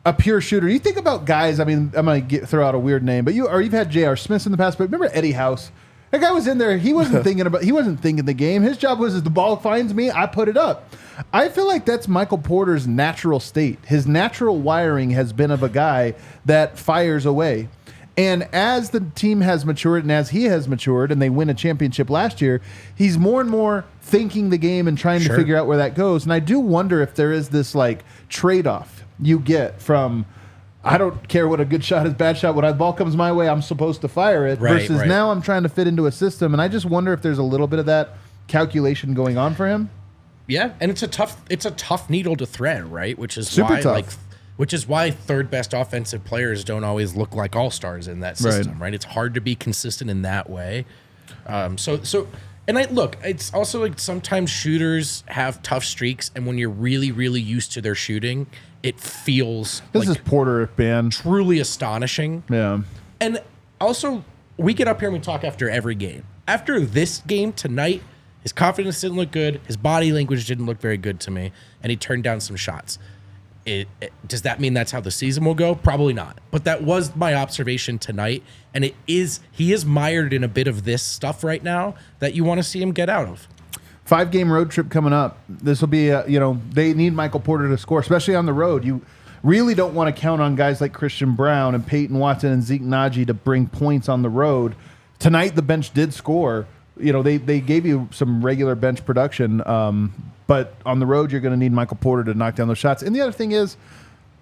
a pure shooter, you think about guys, I mean, I'm going to throw out a weird name, but you've had J.R. Smith in the past, but remember Eddie House? That guy was in there. He wasn't thinking the game. His job was, if the ball finds me, I put it up. I feel like that's Michael Porter's natural state. His natural wiring has been of a guy that fires away. And as the team has matured and as he has matured and they win a championship last year, he's more and more thinking the game and trying to figure out where that goes. And I do wonder if there is this like trade-off you get from, I don't care what a good shot is, bad shot. When a ball comes my way, I'm supposed to fire it. Versus now I'm trying to fit into a system. And I just wonder if there's a little bit of that calculation going on for him. Yeah, and it's a tough needle to thread, right? Which is super why tough. Which is why third best offensive players don't always look like all-stars in that system, right? It's hard to be consistent in that way. It's also like sometimes shooters have tough streaks, and when you're really, really used to their shooting, it feels this is Porter, man, truly astonishing. Yeah. And also, we get up here and we talk after every game. After this game tonight, his confidence didn't look good. His body language didn't look very good to me, and he turned down some shots. Does that mean that's how the season will go? Probably not. But that was my observation tonight, and he is mired in a bit of this stuff right now that you want to see him get out of. 5-game road trip coming up. This will be, they need Michael Porter to score, especially on the road. You really don't want to count on guys like Christian Braun and Peyton Watson and Zeke Naji to bring points on the road. Tonight, the bench did score. They gave you some regular bench production, but on the road, you're going to need Michael Porter to knock down those shots. And the other thing is,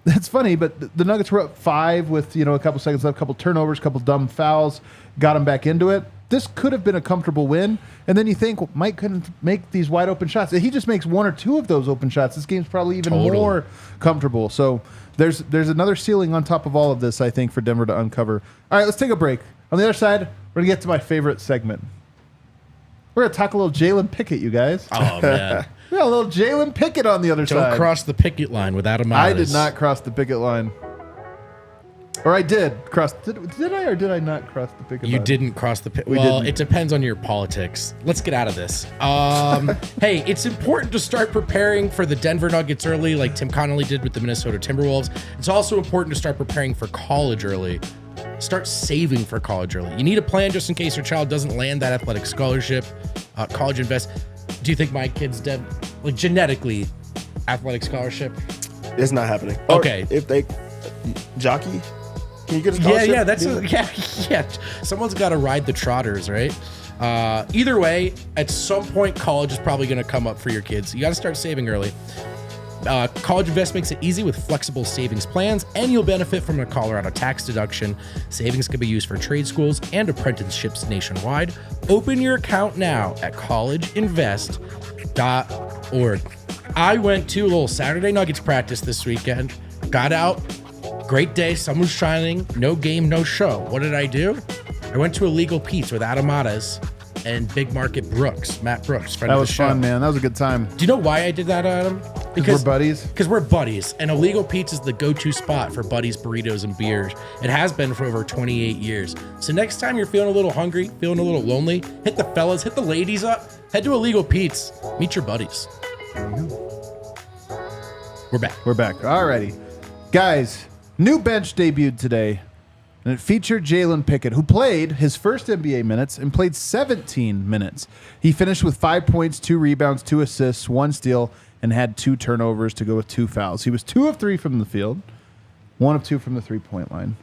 it's funny, but the Nuggets were up 5 with a couple seconds left, a couple turnovers, a couple dumb fouls, got them back into it. This could have been a comfortable win. And then you think, well, Mike couldn't make these wide open shots. If he just makes 1 or 2 of those open shots, this game's probably even more comfortable. So there's another ceiling on top of all of this, I think, for Denver to uncover. All right, let's take a break. On the other side, we're going to get to my favorite segment. We're going to talk a little Jalen Pickett, you guys. Oh, man. We got a little Jalen Pickett on the other side. Don't cross the picket line without him. I did not cross the picket line. Or I did cross. Did I or did I not cross the picket line? You didn't cross the picket. Well, it depends on your politics. Let's get out of this. Hey, it's important to start preparing for the Denver Nuggets early, like Tim Connolly did with the Minnesota Timberwolves. It's also important to start preparing for college early. Start saving for college early. You need a plan just in case your child doesn't land that athletic scholarship. College Invest. Do you think my kid's genetically athletic scholarship? It's not happening. Okay. Or if they jockey, can you get a scholarship? Yeah. Someone's got to ride the trotters, right? Either way, at some point, college is probably going to come up for your kids. You got to start saving early. College Invest makes it easy with flexible savings plans, and you'll benefit from a Colorado tax deduction. Savings can be used for trade schools and apprenticeships nationwide. Open your account now at collegeinvest.org. I went to a little Saturday Nuggets practice this weekend. Got out. Great day. Sun was shining. No game, no show. What did I do? I went to Illegal Pete's with Adam Matas and Big Market Brooks, Matt Brooks, friend of the show. That was fun, man. That was a good time. Do you know why I did that, Adam? Because we're buddies? Because we're buddies. And Illegal Pete's is the go-to spot for buddies, burritos, and beers. It has been for over 28 years. So next time you're feeling a little hungry, feeling a little lonely, hit the fellas, hit the ladies up, head to Illegal Pete's. Meet your buddies. We're back. Alrighty. Guys, new bench debuted today. And it featured Jalen Pickett, who played his first NBA minutes and played 17 minutes. He finished with 5 points, 2 rebounds, 2 assists, 1 steal, and had 2 turnovers to go with 2 fouls. He was 2 of 3 from the field, 1 of 2 from the three-point line.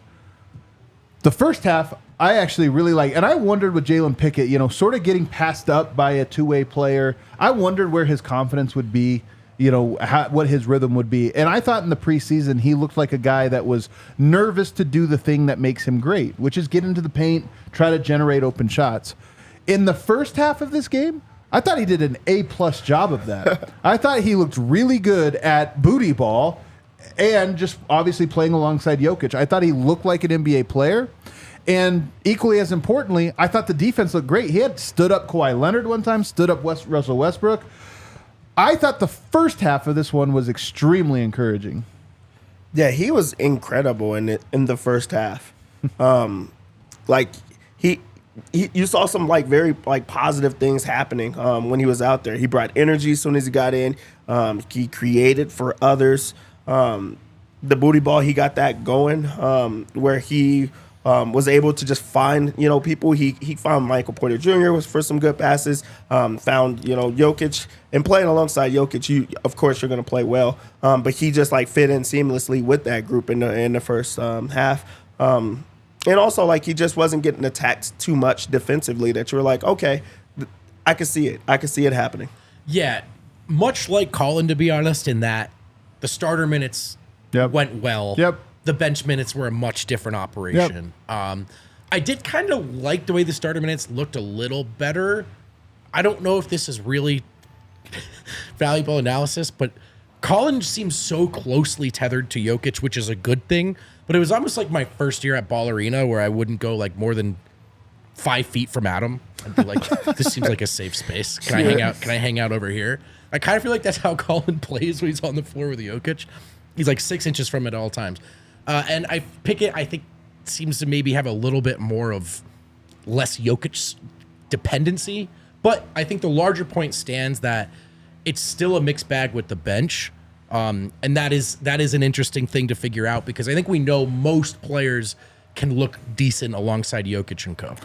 The first half, I actually really like, and I wondered with Jalen Pickett, sort of getting passed up by a two-way player. I wondered where his confidence would be. What his rhythm would be. And I thought in the preseason, he looked like a guy that was nervous to do the thing that makes him great, which is get into the paint, try to generate open shots. In the first half of this game, I thought he did an A-plus job of that. I thought he looked really good at booty ball and just obviously playing alongside Jokic. I thought he looked like an NBA player. And equally as importantly, I thought the defense looked great. He had stood up Kawhi Leonard one time, stood up Russell Westbrook. I thought the first half of this one was extremely encouraging. Yeah, he was incredible in the first half. You saw some very positive things happening when he was out there. He brought energy as soon as he got in. He created for others. The booty ball, he got that going where he was able to just find, people. He found Michael Porter Jr. for some good passes, found, Jokic. And playing alongside Jokic, of course, you're going to play well. But he just, fit in seamlessly with that group in the first half. And also, he just wasn't getting attacked too much defensively that you were like, okay, I can see it. I can see it happening. Yeah, much like Colin, to be honest, in that the starter minutes went well. Yep. The bench minutes were a much different operation. Yep. I did kind of like the way the starter minutes looked a little better. I don't know if this is really valuable analysis, but Colin seems so closely tethered to Jokic, which is a good thing. But it was almost like my first year at Ball Arena where I wouldn't go more than 5 feet from Adam. I'd be like, this seems like a safe space. Can I hang out? Can I hang out over here? I kind of feel like that's how Colin plays when he's on the floor with Jokic. He's 6 inches from it at all times. And Pickett, I think, seems to maybe have a little bit more of less Jokic dependency. But I think the larger point stands that it's still a mixed bag with the bench. And that is an interesting thing to figure out, because I think we know most players can look decent alongside Jokic and co.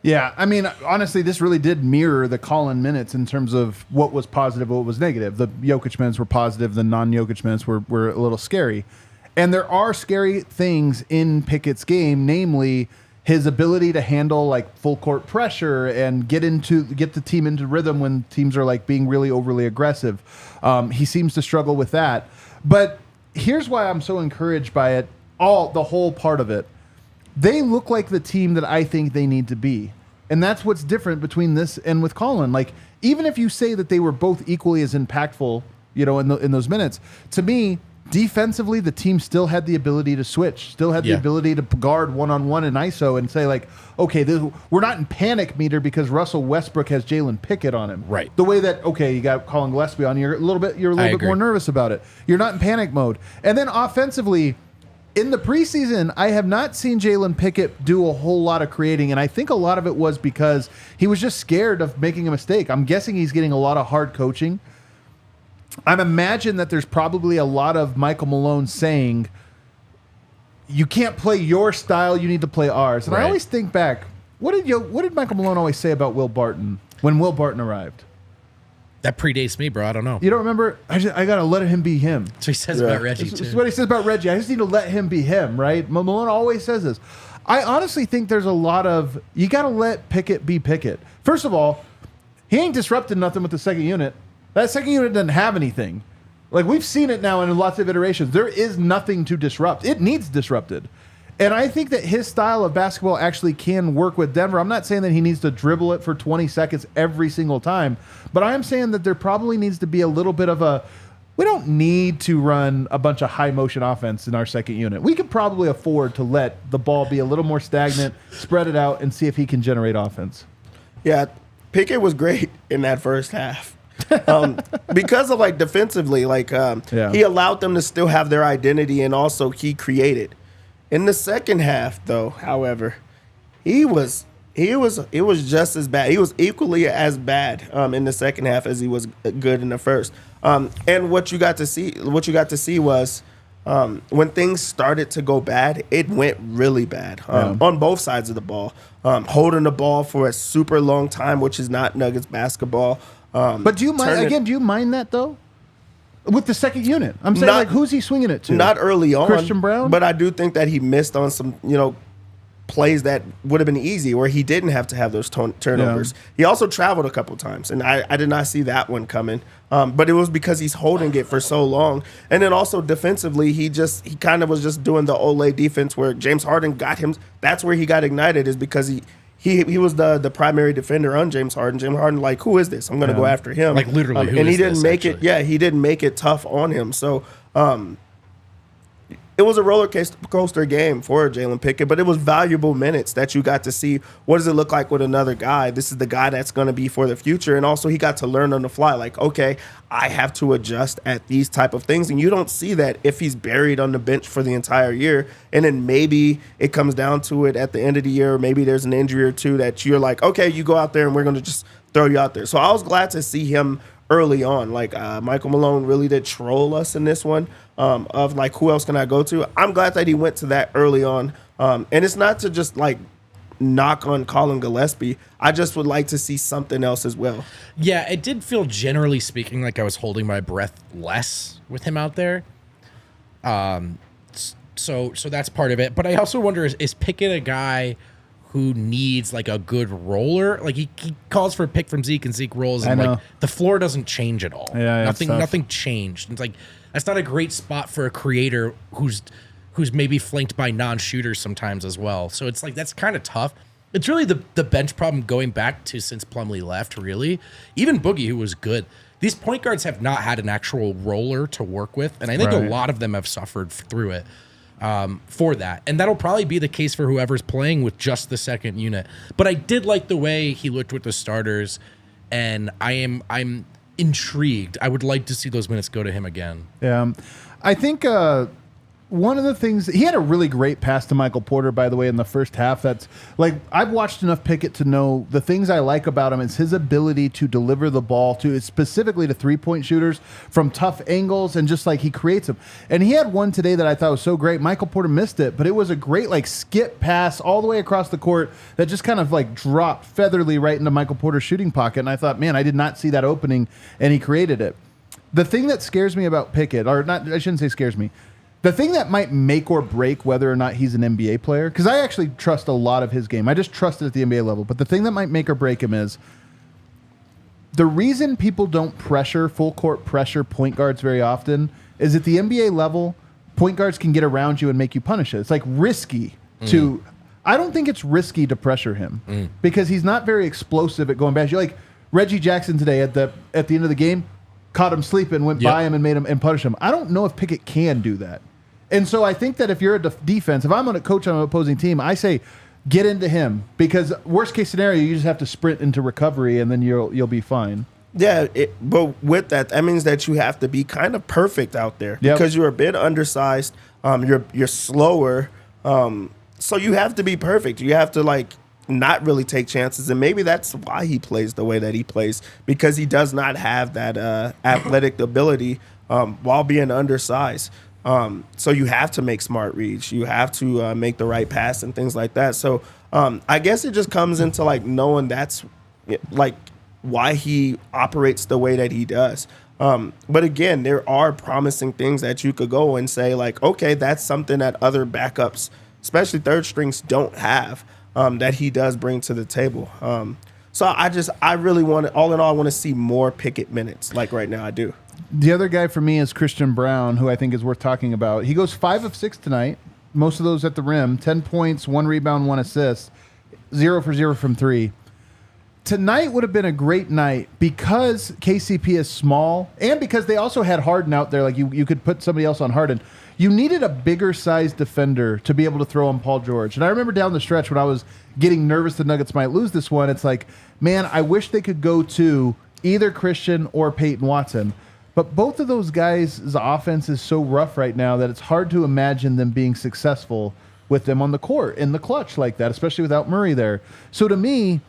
Yeah, I mean, honestly, this really did mirror the call-in minutes in terms of what was positive, what was negative. The Jokic minutes were positive, the non-Jokic minutes were a little scary. And there are scary things in Pickett's game, namely his ability to handle like full court pressure and get the team into rhythm when teams are like being really overly aggressive. He seems to struggle with that. But here's why I'm so encouraged by it, the whole part of it. They look like the team that I think they need to be. And that's what's different between this and with Colin. Like, even if you say that they were both equally as impactful, in those minutes, to me, defensively, the team still had the ability to switch, still had the ability to guard one-on-one in ISO and say, like, okay, we're not in panic meter because Russell Westbrook has Jalen Pickett on him. Right. The way that, okay, you got Colin Gillespie on, you're a little bit more nervous about it. You're not in panic mode. And then offensively, in the preseason, I have not seen Jalen Pickett do a whole lot of creating, and I think a lot of it was because he was just scared of making a mistake. I'm guessing he's getting a lot of hard coaching. I imagine that there's probably a lot of Michael Malone saying, you can't play your style, you need to play ours. And I always think back, what did Michael Malone always say about Will Barton when Will Barton arrived? That predates me, bro. I don't know. You don't remember? I got to let him be him. That's what he says about Reggie, too. That's what he says about Reggie. I just need to let him be him, right? Malone always says this. I honestly think there's a lot of, you got to let Pickett be Pickett. First of all, he ain't disrupted nothing with the second unit. That second unit doesn't have anything. Like, we've seen it now in lots of iterations. There is nothing to disrupt. It needs disrupted. And I think that his style of basketball actually can work with Denver. I'm not saying that he needs to dribble it for 20 seconds every single time, but I am saying that there probably needs to be a little bit of we don't need to run a bunch of high motion offense in our second unit. We could probably afford to let the ball be a little more stagnant, spread it out, and see if he can generate offense. Yeah, Pickett was great in that first half. Because of like defensively, he allowed them to still have their identity, and also he created. In the second half, though, however, it was just as bad. He was equally as bad in the second half as he was good in the first. And what you got to see was when things started to go bad, it went really bad on both sides of the ball. Holding the ball for a super long time, which is not Nuggets basketball. But do you mind? Do you mind that though? With the second unit, I'm saying, who's he swinging it to? Not early on, Christian Braun. But I do think that he missed on some, plays that would have been easy, where he didn't have to have those turnovers. Yeah. He also traveled a couple times, and I did not see that one coming. But it was because he's holding it for so long, and then also defensively, he kind of was just doing the Olay defense where James Harden got him. That's where he got ignited, is because he was the primary defender on James Harden. James Harden, like, who is this? I'm going to go after him. Like, literally, who and is he didn't this, make actually? it. Yeah, he didn't make it tough on him. So it was a roller coaster game for Jalen Pickett, but it was valuable minutes that you got to see. What does it look like with another guy? This is the guy that's going to be for the future. And also, he got to learn on the fly. Like, okay, I have to adjust at these type of things. And you don't see that if he's buried on the bench for the entire year. And then maybe it comes down to it at the end of the year. Maybe there's an injury or two that you're like, okay, you go out there and we're going to just throw you out there. So I was glad to see him early on. Like, Michael Malone really did troll us in this one, of like, who else can I go to? I'm glad that he went to that early on. And it's not to just like knock on Colin Gillespie. I just would like to see something else as well. Yeah, it did feel, generally speaking, like I was holding my breath less with him out there. So that's part of it. But I also wonder, is Pickett a guy who needs like a good roller? Like, he calls for a pick from Zeke, and Zeke rolls, and like the floor doesn't change at all. Yeah, nothing changed. It's like, that's not a great spot for a creator who's maybe flanked by non-shooters sometimes as well. So it's like, that's kind of tough. It's really the bench problem going back to since Plumlee left, really. Even Boogie, who was good. These point guards have not had an actual roller to work with, and I think a lot of them have suffered through it. For that, and that'll probably be the case for whoever's playing with just the second unit. But I did like the way he looked with the starters, and I'm intrigued. I would like to see those minutes go to him again. Yeah, I think one of the things, he had a really great pass to Michael Porter, by the way, in the first half. That's like, I've watched enough Pickett to know the things I like about him is his ability to deliver the ball to, specifically to 3-point shooters from tough angles, and just like he creates them. And he had one today that I thought was so great. Michael Porter missed it, but it was a great like skip pass all the way across the court that just kind of like dropped featherly right into Michael Porter's shooting pocket. And I thought, man, I did not see that opening, and he created it. The thing that scares me about Pickett, or not, I shouldn't say scares me, the thing that might make or break whether or not he's an NBA player, because I actually trust a lot of his game. I just trust it at the NBA level. But the thing that might make or break him is the reason people don't pressure, full court pressure point guards very often is at the NBA level, point guards can get around you and make you punish it. It's like risky to, I don't think it's risky to pressure him because he's not very explosive at going back. You're like Reggie Jackson today at the end of the game, caught him sleeping, went by him and made him and punished him. I don't know if Pickett can do that. And so I think that if you're a defense, if I'm on a coach on an opposing team, I say get into him, because worst case scenario, you just have to sprint into recovery and then you'll be fine. Yeah, but with that means that you have to be kind of perfect out there because you're a bit undersized. You're slower, so you have to be perfect. You have to like not really take chances, and maybe that's why he plays the way that he plays, because he does not have that athletic ability while being undersized. So you have to make smart reads. You have to make the right pass and things like that. So I guess it just comes into like knowing that's like why he operates the way that he does. But again, there are promising things that you could go and say like, okay, that's something that other backups, especially third strings, don't have, that he does bring to the table. So I really want to, all in all, I want to see more Pickett minutes like right now I do. The other guy for me is Christian Braun, who I think is worth talking about. He goes 5 of 6 tonight, most of those at the rim, 10 points, 1 rebound, 1 assist, 0 for 0 from 3. Tonight would have been a great night because KCP is small and because they also had Harden out there. Like you could put somebody else on Harden. You needed a bigger sized defender to be able to throw on Paul George. And I remember down the stretch when I was getting nervous the Nuggets might lose this one, it's like, man, I wish they could go to either Christian or Peyton Watson. But both of those guys' offense is so rough right now that it's hard to imagine them being successful with them on the court in the clutch like that, especially without Murray there. So to me,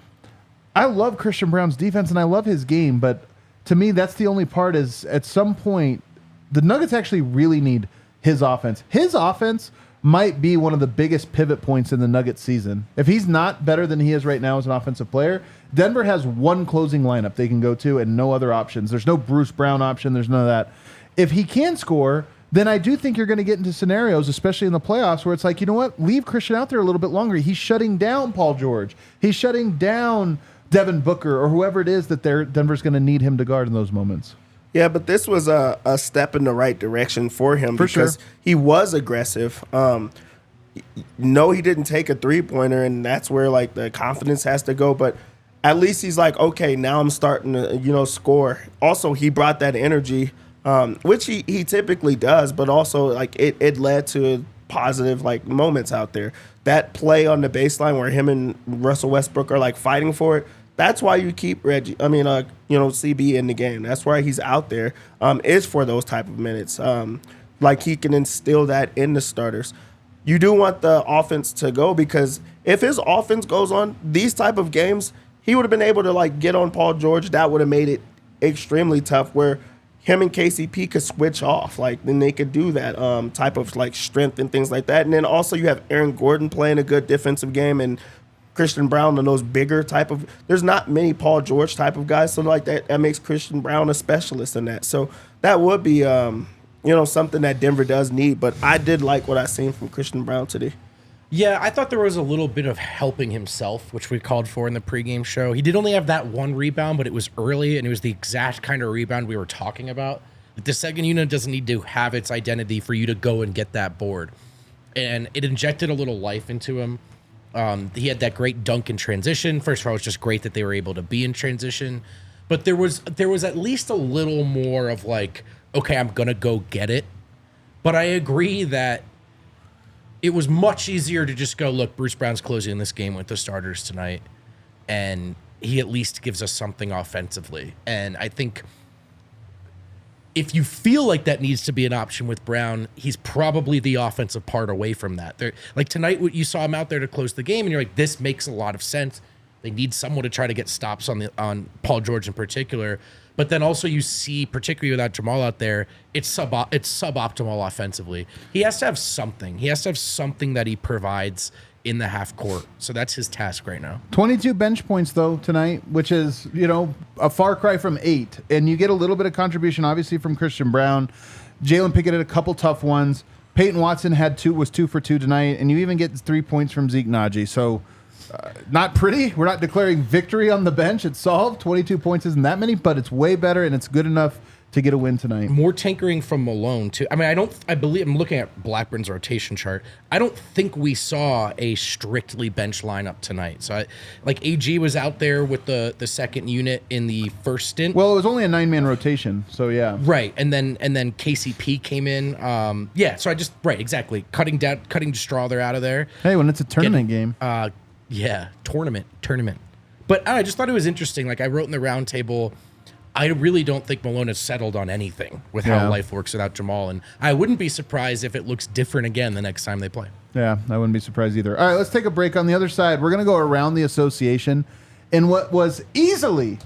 I love Christian Braun's defense and I love his game, but to me, that's the only part is at some point, the Nuggets actually really need his offense. His offense might be one of the biggest pivot points in the Nuggets season. If he's not better than he is right now as an offensive player, Denver has one closing lineup they can go to and no other options. There's no Bruce Brown option. There's none of that. If he can score, then I do think you're going to get into scenarios, especially in the playoffs, where it's like, you know what? Leave Christian out there a little bit longer. He's shutting down Paul George. He's shutting down Devin Booker or whoever it is that Denver's going to need him to guard in those moments. Yeah, but this was a step in the right direction for him because he was aggressive. No, he didn't take a three-pointer, and that's where like the confidence has to go. But at least he's like, okay, now I'm starting to score. Also, he brought that energy, which he typically does, but also like it led to positive like moments out there. That play on the baseline where him and Russell Westbrook are like fighting for it. That's why you keep CB in the game. That's why he's out there, is for those type of minutes. Like he can instill that in the starters. You do want the offense to go because if his offense goes on these type of games, he would have been able to like get on Paul George. That would have made it extremely tough where him and KCP could switch off. Like then they could do that type of like strength and things like that. And then also you have Aaron Gordon playing a good defensive game and Christian Braun and those bigger type of, there's not many Paul George type of guys. So like that makes Christian Braun a specialist in that. So that would be, something that Denver does need. But I did like what I seen from Christian Braun today. Yeah, I thought there was a little bit of helping himself, which we called for in the pregame show. He did only have that one rebound, but it was early, and it was the exact kind of rebound we were talking about. The second unit doesn't need to have its identity for you to go and get that board. And it injected a little life into him. He had that great dunk in transition. First of all, it's just great that they were able to be in transition. But there was at least a little more of like, okay, I'm going to go get it. But I agree that it was much easier to just go, look, Bruce Brown's closing this game with the starters tonight, and he at least gives us something offensively. And I think if you feel like that needs to be an option with Braun, he's probably the offensive part away from that. Like tonight, you saw him out there to close the game, and you're like, this makes a lot of sense. They need someone to try to get stops on Paul George in particular. But then also you see, particularly without Jamal out there, it's suboptimal offensively. He has to have something. He has to have something that he provides in the half court. So that's his task right now. 22 bench points, though, tonight, which is, a far cry from 8. And you get a little bit of contribution, obviously, from Christian Braun. Jalen Pickett had a couple tough ones. Peyton Watson was 2 for 2 tonight. And you even get 3 points from Zeke Naji. So not pretty. We're not declaring victory on the bench. It's solved. 22 points isn't that many, but it's way better, and it's good enough to get a win tonight. More tinkering from Malone, too. I mean, I believe, I'm looking at Blackburn's rotation chart. I don't think we saw a strictly bench lineup tonight. So, AG was out there with the second unit in the first stint. Well, it was only a 9-man rotation, so yeah. Right, and then KCP came in. Exactly. Cutting Strawther out of there. Hey, when it's a tournament game. Yeah, tournament. But I just thought it was interesting. Like I wrote in the round table, I really don't think Malone has settled on anything with how life works without Jamal. And I wouldn't be surprised if it looks different again the next time they play. Yeah, I wouldn't be surprised either. All right, let's take a break. On the other side, we're going to go around the association in what was easily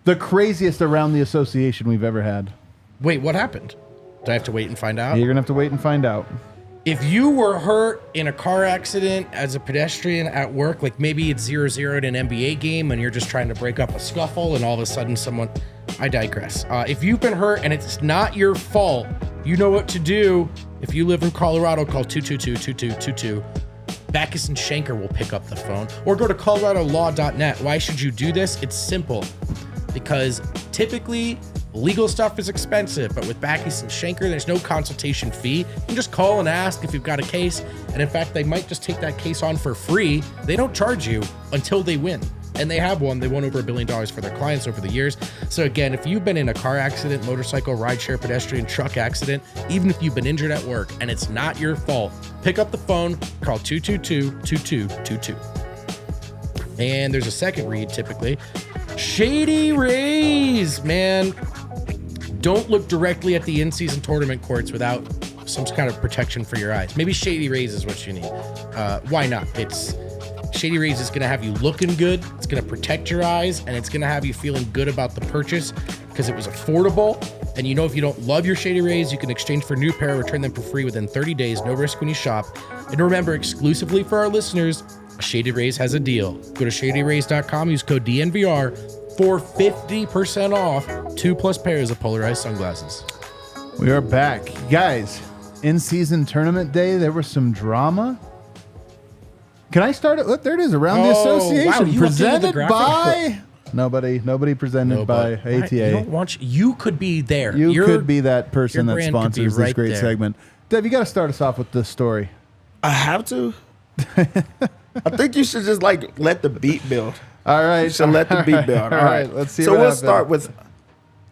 the craziest around the association we've ever had. Wait, what happened? Do I have to wait and find out? You're going to have to wait and find out. If you were hurt in a car accident as a pedestrian at work, like maybe it's 0-0 in an NBA game and you're just trying to break up a scuffle and all of a sudden I digress. If you've been hurt and it's not your fault, you know what to do. If you live in Colorado, call 222-2222. Backus and Shanker will pick up the phone, or go to coloradolaw.net. Why should you do this? It's simple. Because typically legal stuff is expensive, but with Backus and Shanker, there's no consultation fee. You can just call and ask if you've got a case. And in fact, they might just take that case on for free. They don't charge you until they win. And they have won. They won over $1 billion for their clients over the years. So again, if you've been in a car accident, motorcycle, rideshare, pedestrian, truck accident, even if you've been injured at work and it's not your fault, pick up the phone, call 222-2222. And there's a second read typically. Shady Rays, man. Don't look directly at the in-season tournament courts without some kind of protection for your eyes. Maybe Shady Rays is what you need. Why not? Shady Rays is going to have you looking good. It's going to protect your eyes, and it's going to have you feeling good about the purchase because it was affordable. And if you don't love your Shady Rays, you can exchange for a new pair, return them for free within 30 days. No risk when you shop. And remember, exclusively for our listeners, Shady Rays has a deal. Go to shadyrays.com, use code DNVR for 50% off 2+ pairs of polarized sunglasses. We are back. Guys, in-season tournament day, there was some drama. Can I start it? Look, there it is, around the association. Wow, presented by nobody presented by ATA. You could be there. You could be that person that sponsors this great there. segment. Dev, you got to start us off with this story. I have to. I think you should just let the beat build. All right. You should let the beat build. All right. Let's see. So we'll start with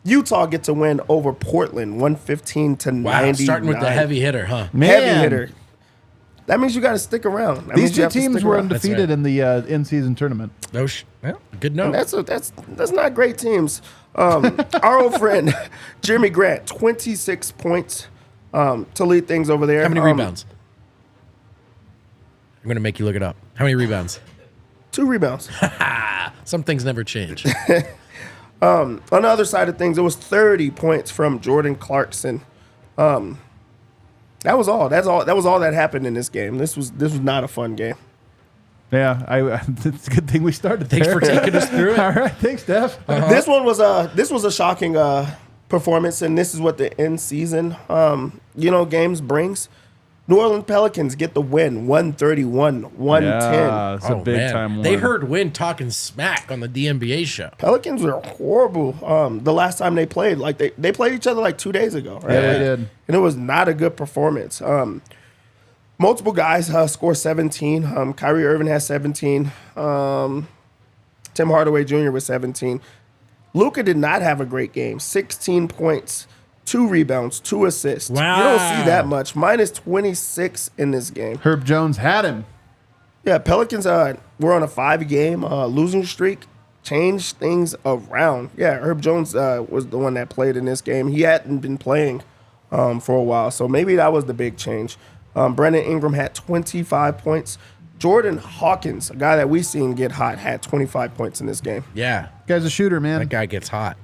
Utah get to win over Portland 115-99. Wow, starting with the heavy hitter, huh? Man. Heavy hitter. That means you got to stick around. These two teams were undefeated in the in-season tournament. Good note. That's not great teams. Our old friend Jeremy Grant, 26 points to lead things over there. How many rebounds? I'm going to make you look it up. How many rebounds? 2 rebounds. Some things never change. On the other side of things, it was 30 points from Jordan Clarkson. That was all. That was all that happened in this game. This was not a fun game. Yeah, it's a good thing we started. Thanks for taking us through it. All right, thanks, Steph. This was a shocking performance, and this is what the end season games brings. New Orleans Pelicans get the win, 131-110. Yeah, it's a big time win. They heard Win talking smack on the DNBA show. Pelicans were horrible the last time they played. They played each other 2 days ago, right? Yeah, they did. And it was not a good performance. Multiple guys score 17. Kyrie Irving has 17. Tim Hardaway Jr. with 17. Luka did not have a great game. 16 points. 2 rebounds, 2 assists. Wow. You don't see that much. Minus 26 in this game. Herb Jones had him. Yeah, Pelicans were on a 5-game losing streak. change things around. Yeah, Herb Jones was the one that played in this game. He hadn't been playing for a while, so maybe that was the big change. Brandon Ingram had 25 points. Jordan Hawkins, a guy that we've seen get hot, had 25 points in this game. Yeah. Guy's a shooter, man. That guy gets hot.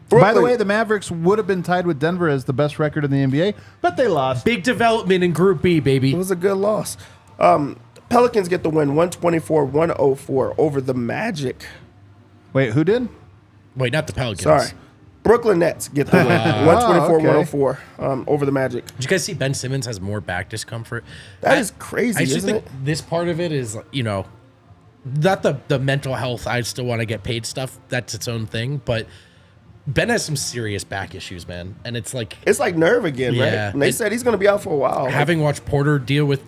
By the way, the Mavericks would have been tied with Denver as the best record in the NBA, but they lost. Big development in Group B, baby. It was a good loss. Pelicans get the win 124-104 over the Magic. Wait, who did? Wait, not the Pelicans. Sorry. Brooklyn Nets get the win 124-104 over the Magic. Did you guys see Ben Simmons has more back discomfort? That is crazy, I just isn't think it? this part of it is, not the mental health. I still want to get paid stuff. That's its own thing. But Ben has some serious back issues, man. And it's like nerve again, right? Yeah. And they said he's going to be out for a while. Having watched Porter deal with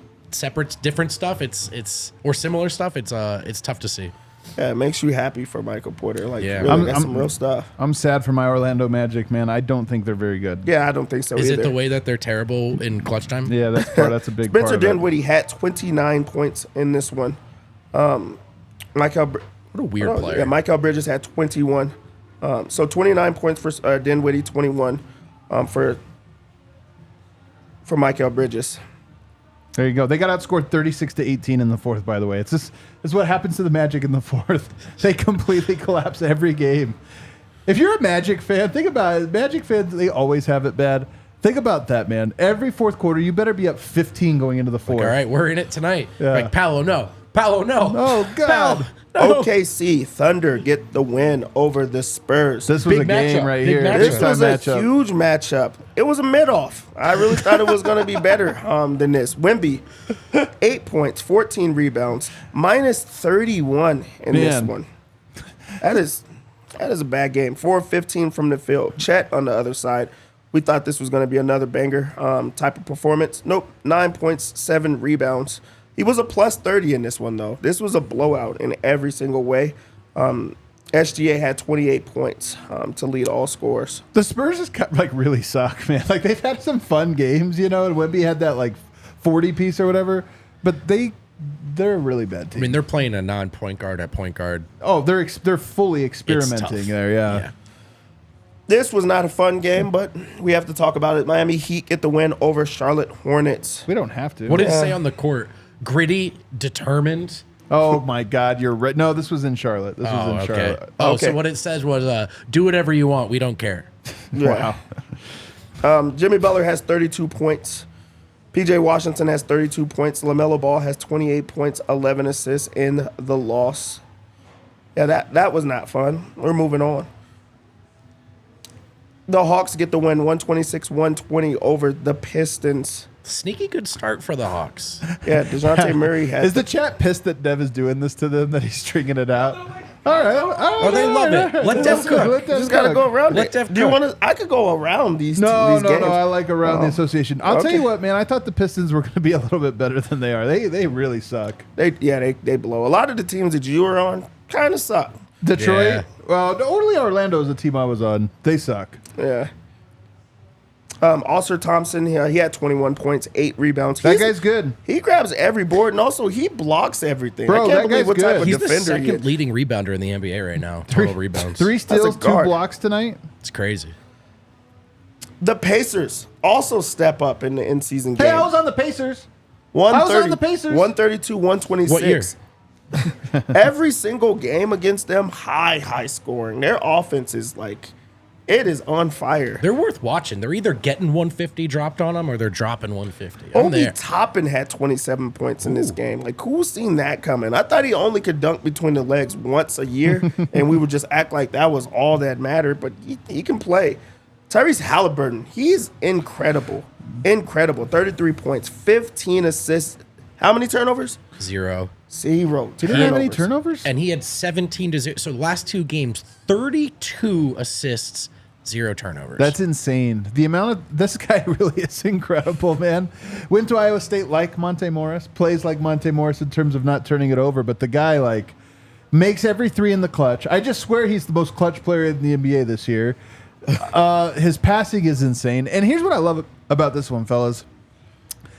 different stuff, it's or similar stuff, it's tough to see. Yeah, it makes you happy for Michael Porter. Like, Yeah. really, that's some real stuff. I'm sad for my Orlando Magic, man. I don't think they're very good. Yeah, I don't think so Is either. it the way that they're terrible in clutch time? Yeah, that's a big part Spencer of it. Dinwiddie had 29 points in this one. What a weird player. Yeah, Michael Bridges had 21. So 29 points for Dinwiddie, 21 for Michael Bridges. There you go. They got outscored 36-18 in the fourth, by the way. This is what happens to the Magic in the fourth. They completely collapse every game. If you're a Magic fan, think about it. Magic fans, they always have it bad. Think about that, man. Every fourth quarter, you better be up 15 going into the fourth. All right, we're in it tonight. Yeah. Like, Paolo, no. Paolo, no. Oh, God. Paolo, no. OKC Thunder get the win over the Spurs. This was Big a game matchup. right Big here. matchup. This was a Matchup. huge matchup. It was a mid-off. I really thought it was going to be better than this. Wemby, 8 points, 14 rebounds, minus 31 in this Man. one. That is a bad game. 4-15 from the field. Chet on the other side. We thought this was going to be another banger type of performance. Nope, 9 points, 7 rebounds. He was a plus 30 in this one, though. This was a blowout in every single way. SGA had 28 points to lead all scores. The Spurs just really suck, man. Like, they've had some fun games, and Wemby had that 40 piece or whatever, but they're a really bad team. I mean, they're playing a non-point guard at point guard. Oh, they're fully It's experimenting tough. there, yeah. This was not a fun game, but we have to talk about it. Miami Heat get the win over Charlotte Hornets. We don't have to. What did it say on the court? Gritty, determined. Oh my God, you're right. No, this was in Charlotte. This was in Charlotte. Okay. So what it says was, do whatever you want. We don't care. Yeah. Jimmy Butler has 32 points. PJ Washington has 32 points. LaMelo Ball has 28 points, 11 assists in the loss. Yeah, that was not fun. We're moving on. The Hawks get the win 126-120 over the Pistons. Sneaky good start for the Hawks. Yeah, DeJounte Murray has Is the chat pissed that Dev is doing this to them, that he's stringing it out? All right. Oh, they love it. Let Dev cook. Let Dev You just gotta cook. go around Let it. Dev Do you cook. want to? I could go around these No, games. I like around the association. I'll tell Okay. you what, man. I thought the Pistons were going to be a little bit better than they are. They really suck. They blow. A lot of the teams that you were on kind of suck. Detroit. Yeah. Well, only Orlando is the team I was on. They suck. Yeah. Oscar Thompson, he had 21 points, 8 rebounds. That guy's good. He grabs every board, and also he blocks everything. Bro, I that can't believe guy's what type good. of He's the defender he second is. leading rebounder in the NBA right now. Total rebounds. 3 steals, 2 guard. blocks tonight. It's crazy. The Pacers also step up in the in-season Hey, game. I was on the Pacers. 130 I was on the Pacers. 132, 126. What year? Every single game against them, high scoring. Their offense is it is on fire. They're worth watching. They're either getting 150 dropped on them or they're dropping 150. I'm Obi there. Toppin had 27 points in this game. Who's seen that coming? I thought he only could dunk between the legs once a year, and we would just act like that was all that mattered, but he can play. Tyrese Halliburton, he's incredible. Incredible. 33 points, 15 assists. How many turnovers? 0. 0. He didn't have any turnovers? And he had 17 to 0. So the last 2 games, 32 assists, 0 turnovers. That's insane. The amount of this guy really is incredible, man. Went to Iowa State like Monte Morris, plays like Monte Morris in terms of not turning it over, but the guy makes every 3 in the clutch. I just swear he's the most clutch player in the NBA this year. His passing is insane. And here's what I love about this one, fellas.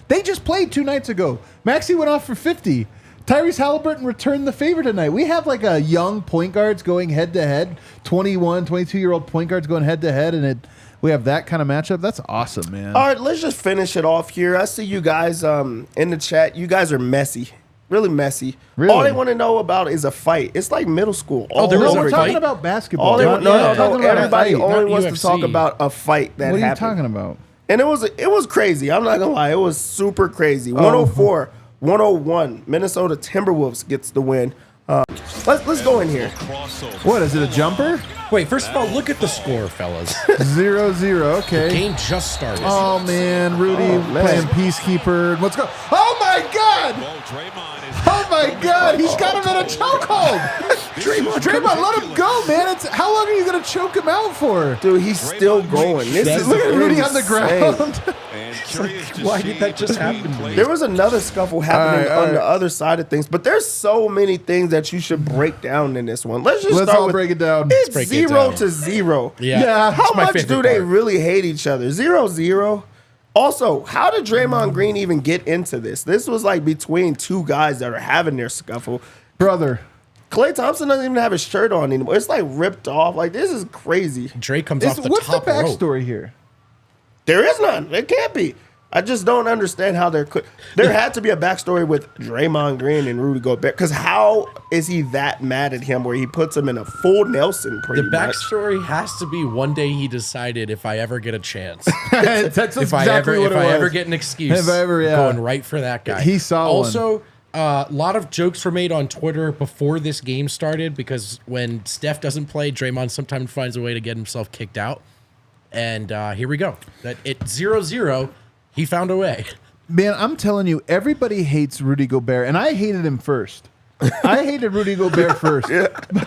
They just played 2 nights ago. Maxey went off for 50. Tyrese Halliburton returned the favor tonight. We have like a young point guards going head to head, 21, 22-year-old point guards going head to head, and we have that kind of matchup. That's awesome, man. All right, let's just finish it off here. I see you guys in the chat. You guys are messy. Really messy. Really? All they want to know about is a fight. It's like middle school. there was a We're talking fight? about basketball. All they We're want, no. talking about a Everybody fight. only not wants to UFC. talk about a fight that What are you happened. talking about? And it was crazy. I'm not gonna lie, it was super crazy. 104, 101. Minnesota Timberwolves gets the win. Let's go in here. What, is it a jumper? Wait, first of all, look at the score, fellas. 0-0, okay. Game just started. Oh, man, Rudy playing Peacekeeper. Let's go. Oh, my God! Oh, my God, he's got him in a chokehold! Draymond, let him go, man. How long are you going to choke him out for? Dude, he's still going. This is Look at Rudy on the insane. ground. Why did that just happen to me? There was another scuffle happening All right. on the other side of things, but there's so many things that you should break down in this one. Let's Let's start all with break it down. It's break it 0 down. to 0. Yeah. How It's my much favorite do they part. really hate each other? 0-0. Also, how did Draymond Green even get into this? This was like between two guys that are having their scuffle. Brother. Klay Thompson doesn't even have his shirt on anymore. It's like ripped off. Like, this is crazy. Dre comes off the What's the top rope. backstory here? There is none. There can't be. I just don't understand how there had to be a backstory with Draymond Green and Rudy Gobert. Because how is he that mad at him where he puts him in a full Nelson pretty The much? backstory has to be one day he decided if I ever get a chance, That's if I ever get an excuse, If I ever, yeah. going right for that guy. He saw also, a lot of jokes were made on Twitter before this game started because when Steph doesn't play, Draymond sometimes finds a way to get himself kicked out. And here we go. That at 0-0, he found a way. Man, I'm telling you, everybody hates Rudy Gobert, and I hated him first. I hated Rudy Gobert first.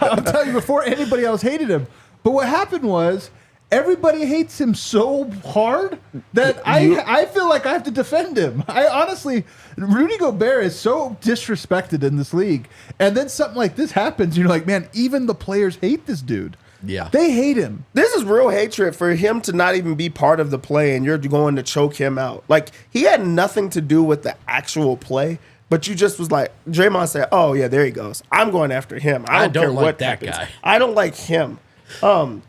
I'm telling you, before anybody else hated him. But what happened was, everybody hates him so hard that I feel like I have to defend him. I honestly, Rudy Gobert is so disrespected in this league. And then something like this happens, you're like, man, even the players hate this dude. Yeah. They hate him. This is real hatred for him to not even be part of the play and you're going to choke him out. Like, he had nothing to do with the actual play, but you just was like, Draymond said, oh, yeah, there he goes. I'm going after him. I don't care like what that happens. guy. I don't like him. Draymond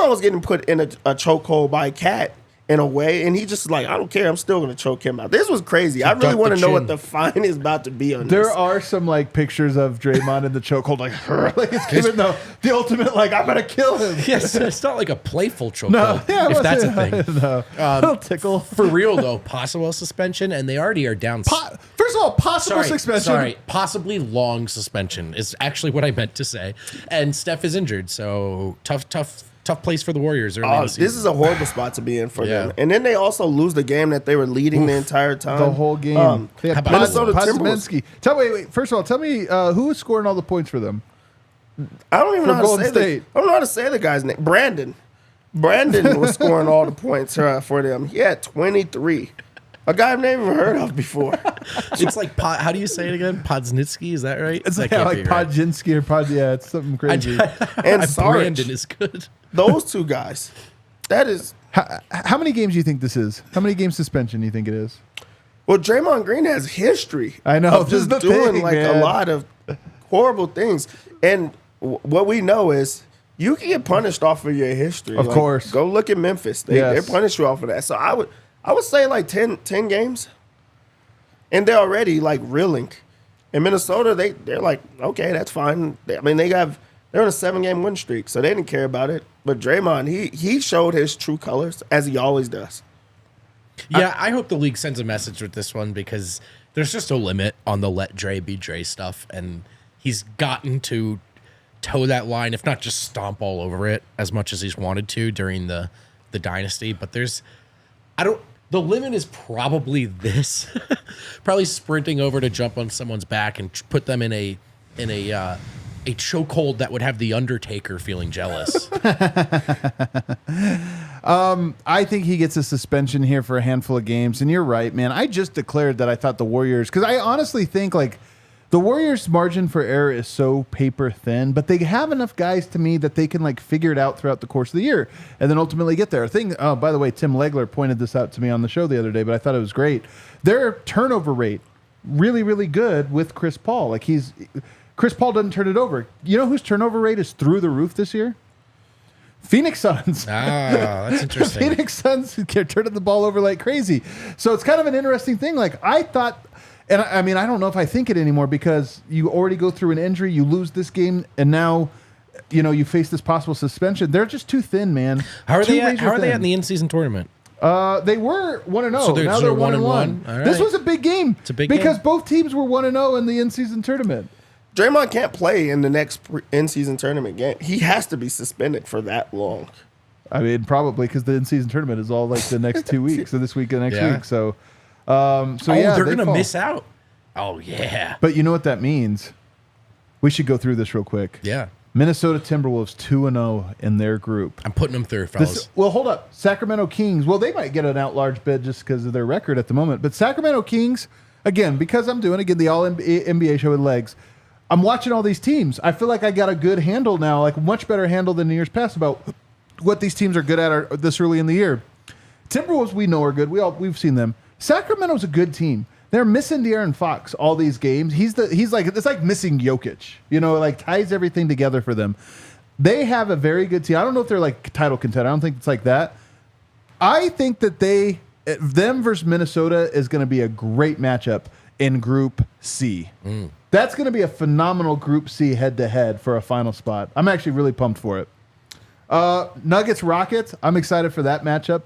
was getting put in a chokehold by Cat in a way, and he just like, I don't care. I'm still going to choke him out. This was crazy. I really duck want the to know chin. what the fine is about to be on There this. are some like pictures of Draymond in the chokehold, like it's giving the ultimate, like, I'm gonna kill him. Yes, it's not like a playful chokehold, No, yeah, if that's a thing. No, little tickle. For real, though, possible suspension, and they already are down. First of all, possible suspension. Sorry, possibly long suspension is actually what I meant to say. And Steph is injured, so tough place for the Warriors early in the season. This is a horrible spot to be in for Yeah. them. And then they also lose the game that they were leading the entire time. The whole game. They had how about Minnesota Podziemski. Wait. First of all, tell me who was scoring all the points for them. I don't even know how to Golden say State. I don't know how to say the guy's name. Brandon was scoring all the points for them. He had 23. A guy I've never even heard of before. It's like how do you say it again? Podsnitsky, is that right? It's That like, can't like be right. Podziemski or yeah, it's something crazy. And Sarge. Brandon is good. Those two guys. That is. How many games do you think this is? How many games suspension do you think it is? Well, Draymond Green has history. I know, of this is just the doing thing, like man. a lot of horrible things. And what we know is you can get punished off of your history. Of course. Go look at Memphis. They Yes. punish you off of that. So I would say like 10 games. And they're already like reeling. In Minnesota, they're like, okay, that's fine. They're on a 7-game win streak, so they didn't care about it. But Draymond, he showed his true colors as he always does. Yeah, I hope the league sends a message with this one because there's just a limit on the let Dre be Dre stuff, and he's gotten to toe that line, if not just stomp all over it as much as he's wanted to during the dynasty. But the limit is probably this, probably sprinting over to jump on someone's back and put them in a chokehold that would have the Undertaker feeling jealous. I think he gets a suspension here for a handful of games. And you're right, man. I just declared that I thought the Warriors, because I honestly think like the Warriors' margin for error is so paper thin, but they have enough guys to me that they can like figure it out throughout the course of the year and then ultimately get there. Oh, by the way, Tim Legler pointed this out to me on the show the other day, but I thought it was great. Their turnover rate really, really good with Chris Paul. Like Chris Paul doesn't turn it over. You know whose turnover rate is through the roof this year? Phoenix Suns. That's interesting. Phoenix Suns are turning the ball over like crazy. So it's kind of an interesting thing. Like I thought, and I mean, I don't know if I think it anymore because you already go through an injury, you lose this game, and now, you face this possible suspension. They're just too thin, man. How are they at in the in-season tournament? They were 1-0. So now they're 1-1. All right. This was a big game. It's a big because game. both teams were 1-0 in the in-season tournament. Draymond can't play in the next in-season tournament game. He has to be suspended for that long. I mean, probably because the in-season tournament is all like the next 2 weeks, or this week and next week. So, they're gonna miss out. Oh yeah. But you know what that means? We should go through this real quick. Yeah. Minnesota Timberwolves 2-0 in their group. I'm putting them through, fellas. Well, hold up. Sacramento Kings. Well, they might get an out-large bid just because of their record at the moment. But Sacramento Kings, again, because I'm doing the All NBA show with legs. I'm watching all these teams. I feel like I got a good handle now, like a much better handle than the years past about what these teams are good at this early in the year. Timberwolves, we know are good. We've seen them. Sacramento's a good team. They're missing De'Aaron Fox all these games. He's like it's like missing Jokic. Like ties everything together for them. They have a very good team. I don't know if they're like title contender. I don't think it's like that. I think that them versus Minnesota is going to be a great matchup in Group C. That's going to be a phenomenal Group C head-to-head for a final spot. I'm actually really pumped for it. Nuggets Rockets. I'm excited for that matchup.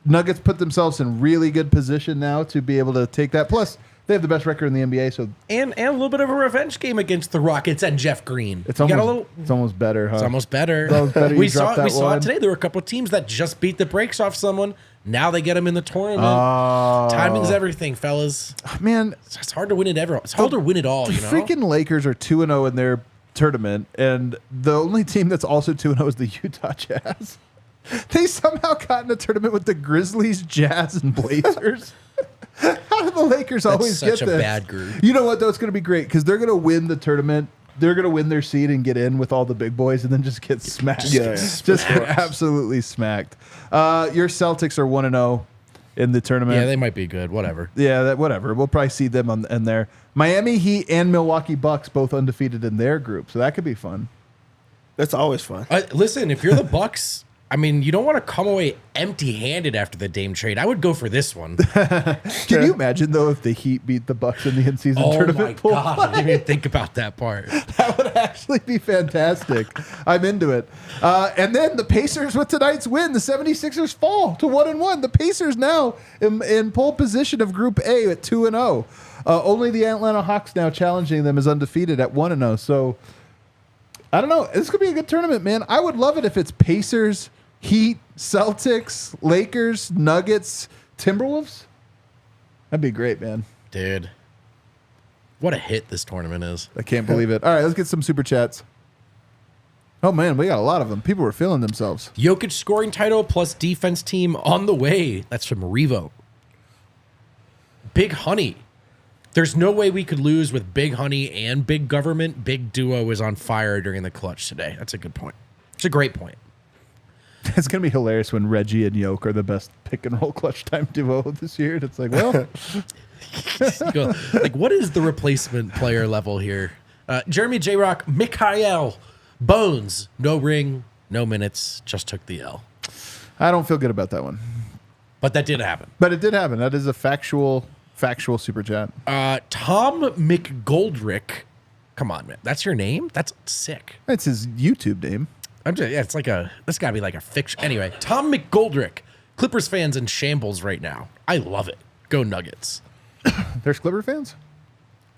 Nuggets put themselves in really good position now to be able to take that. Plus, they have the best record in the NBA. So and a little bit of a revenge game against the Rockets and Jeff Green. It's almost better, huh? It's almost better. We saw it today. There were a couple of teams that just beat the brakes off someone. Now they get them in the tournament. Timing's everything, fellas. Man, it's hard to win it ever. It's hard to win it all. The freaking Lakers are 2-0 in their tournament, and the only team that's also 2-0 is the Utah Jazz. They somehow got in a tournament with the Grizzlies, Jazz, and Blazers. How do the Lakers always get this? Such a bad group. You know what, though? It's going to be great because they're going to win the tournament. They're going to win their seed and get in with all the big boys and then just get smacked. Just absolutely smacked. Your Celtics are 1-0 in the tournament. Yeah, they might be good. Whatever. Yeah, whatever. We'll probably see them in there. Miami Heat and Milwaukee Bucks both undefeated in their group, so that could be fun. That's always fun. Listen, if you're the Bucks, I mean, you don't want to come away empty-handed after the Dame trade. I would go for this one. Can you imagine, though, if the Heat beat the Bucks in the in-season tournament pool? Oh, my God. I didn't even think about that part. That would actually be fantastic. I'm into it. And then the Pacers, with tonight's win, the 76ers fall to 1-1. The Pacers now in pole position of Group A at 2-0. Only the Atlanta Hawks now challenging them is undefeated at 1-0. So, I don't know. This could be a good tournament, man. I would love it if it's Pacers, Heat, Celtics, Lakers, Nuggets, Timberwolves. That'd be great, man. Dude. What a hit this tournament is. I can't believe it. All right, let's get some super chats. Oh, man, we got a lot of them. People were feeling themselves. Jokic scoring title plus defense team on the way. That's from Revo. Big Honey. There's no way we could lose with Big Honey and Big Government. Big Duo is on fire during the clutch today. That's a good point. It's a great point. It's going to be hilarious when Reggie and Yoke are the best pick and roll clutch time duo this year. It's like, well. Like, what is the replacement player level here? Jeremy J. Rock, Mikhail, Bones, no ring, no minutes, just took the L. I don't feel good about that one. But that did happen. But it did happen. That is a factual super chat. Tom McGoldrick. Come on, man. That's your name? That's sick. That's his YouTube name. It's like this gotta be like a fiction. Anyway, Tom McGoldrick. Clippers fans in shambles right now. I love it. Go Nuggets. There's Clipper fans?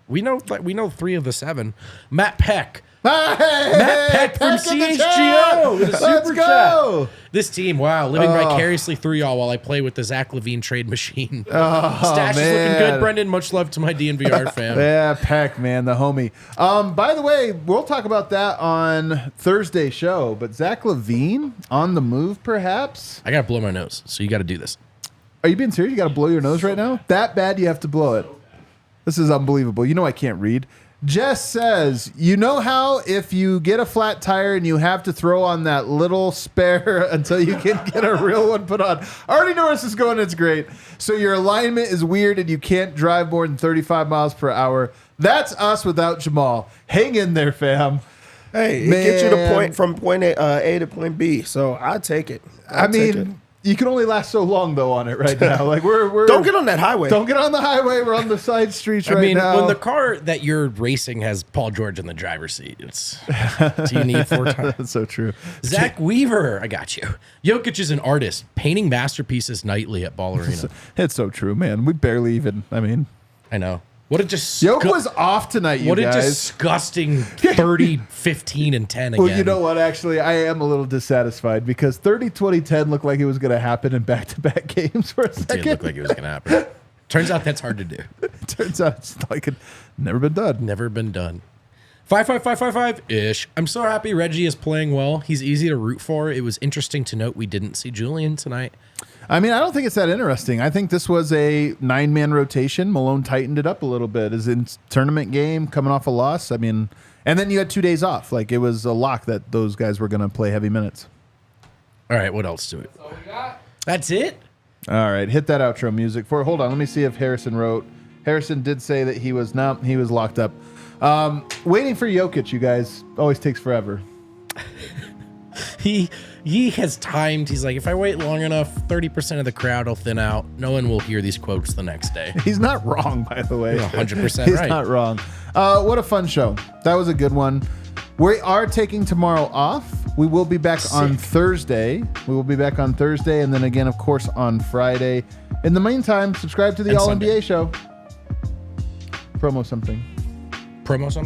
We know 3 of the 7. Matt Peck. Matt Peck from CHGO. With a super chat. This team, wow, living vicariously through y'all while I play with the Zach LaVine trade machine. Stash is looking good, Brendan. Much love to my DNVR fam. Yeah, Peck, man, the homie. By the way, we'll talk about that on Thursday's show, but Zach LaVine on the move, perhaps? I got to blow my nose, so you got to do this. Are you being serious? You got to blow your nose right now? That bad you have to blow it. This is unbelievable. You know I can't read. Jess says, you know how if you get a flat tire and you have to throw on that little spare until you can get a real one put on? I already know where this is going. It's great. So your alignment is weird and you can't drive more than 35 miles per hour. That's us without Jamal. Hang in there, fam. Hey, it gets you to point from point A to point B. So I take it. I mean, you can only last so long though on it right now. Like we're don't get on that highway. Don't get on the highway. We're on the side streets right now. I mean, when the car that you're racing has Paul George in the driver's seat, it's do you need 4 times? That's so true. Zach Weaver, I got you. Jokic is an artist, painting masterpieces nightly at Ball Arena. It's so true, man. We barely even. I mean, I know. What a just Jokic was off tonight, you what guys. What a disgusting 30, 15, and 10 again. Well, you know what? Actually, I am a little dissatisfied because 30, 20, 10 looked like it was going to happen in back-to-back games for a second. It did look like it was going to happen. Turns out that's hard to do. Turns out it's like it never been done. Never been done. 5-5-5-5-5-ish. I'm so happy Reggie is playing well. He's easy to root for. It was interesting to note we didn't see Julian tonight. I mean, I don't think it's that interesting. I think this was a 9-man rotation. Malone tightened it up a little bit. As in tournament game, coming off a loss. I mean, and then you had 2 days off. Like it was a lock that those guys were going to play heavy minutes. All right, what else do we? That's it? All right, hit that outro music. Hold on, let me see if Harrison wrote. Harrison did say that he was locked up. Waiting for Jokic, you guys, always takes forever. He has timed. He's like, if I wait long enough, 30% of the crowd will thin out. No one will hear these quotes the next day. He's not wrong, by the way. 100% right. He's not wrong. What a fun show. That was a good one. We are taking tomorrow off. We will be back on Thursday. And then again, of course, on Friday. In the meantime, subscribe to the All NBA show. Promo something.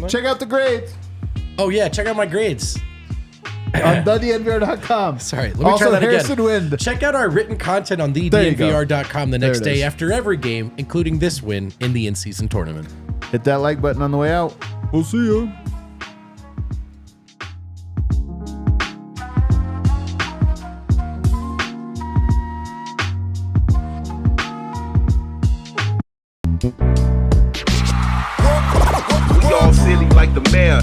Check out the grades. Oh, yeah. Check out my grades. On thednvr.com. Sorry, let me also, try that Harrison again. Wind. Check out our written content on thednvr.com the next day after every game, including this win in the in-season tournament. Hit that like button on the way out. We'll see you. We all silly like the mayor.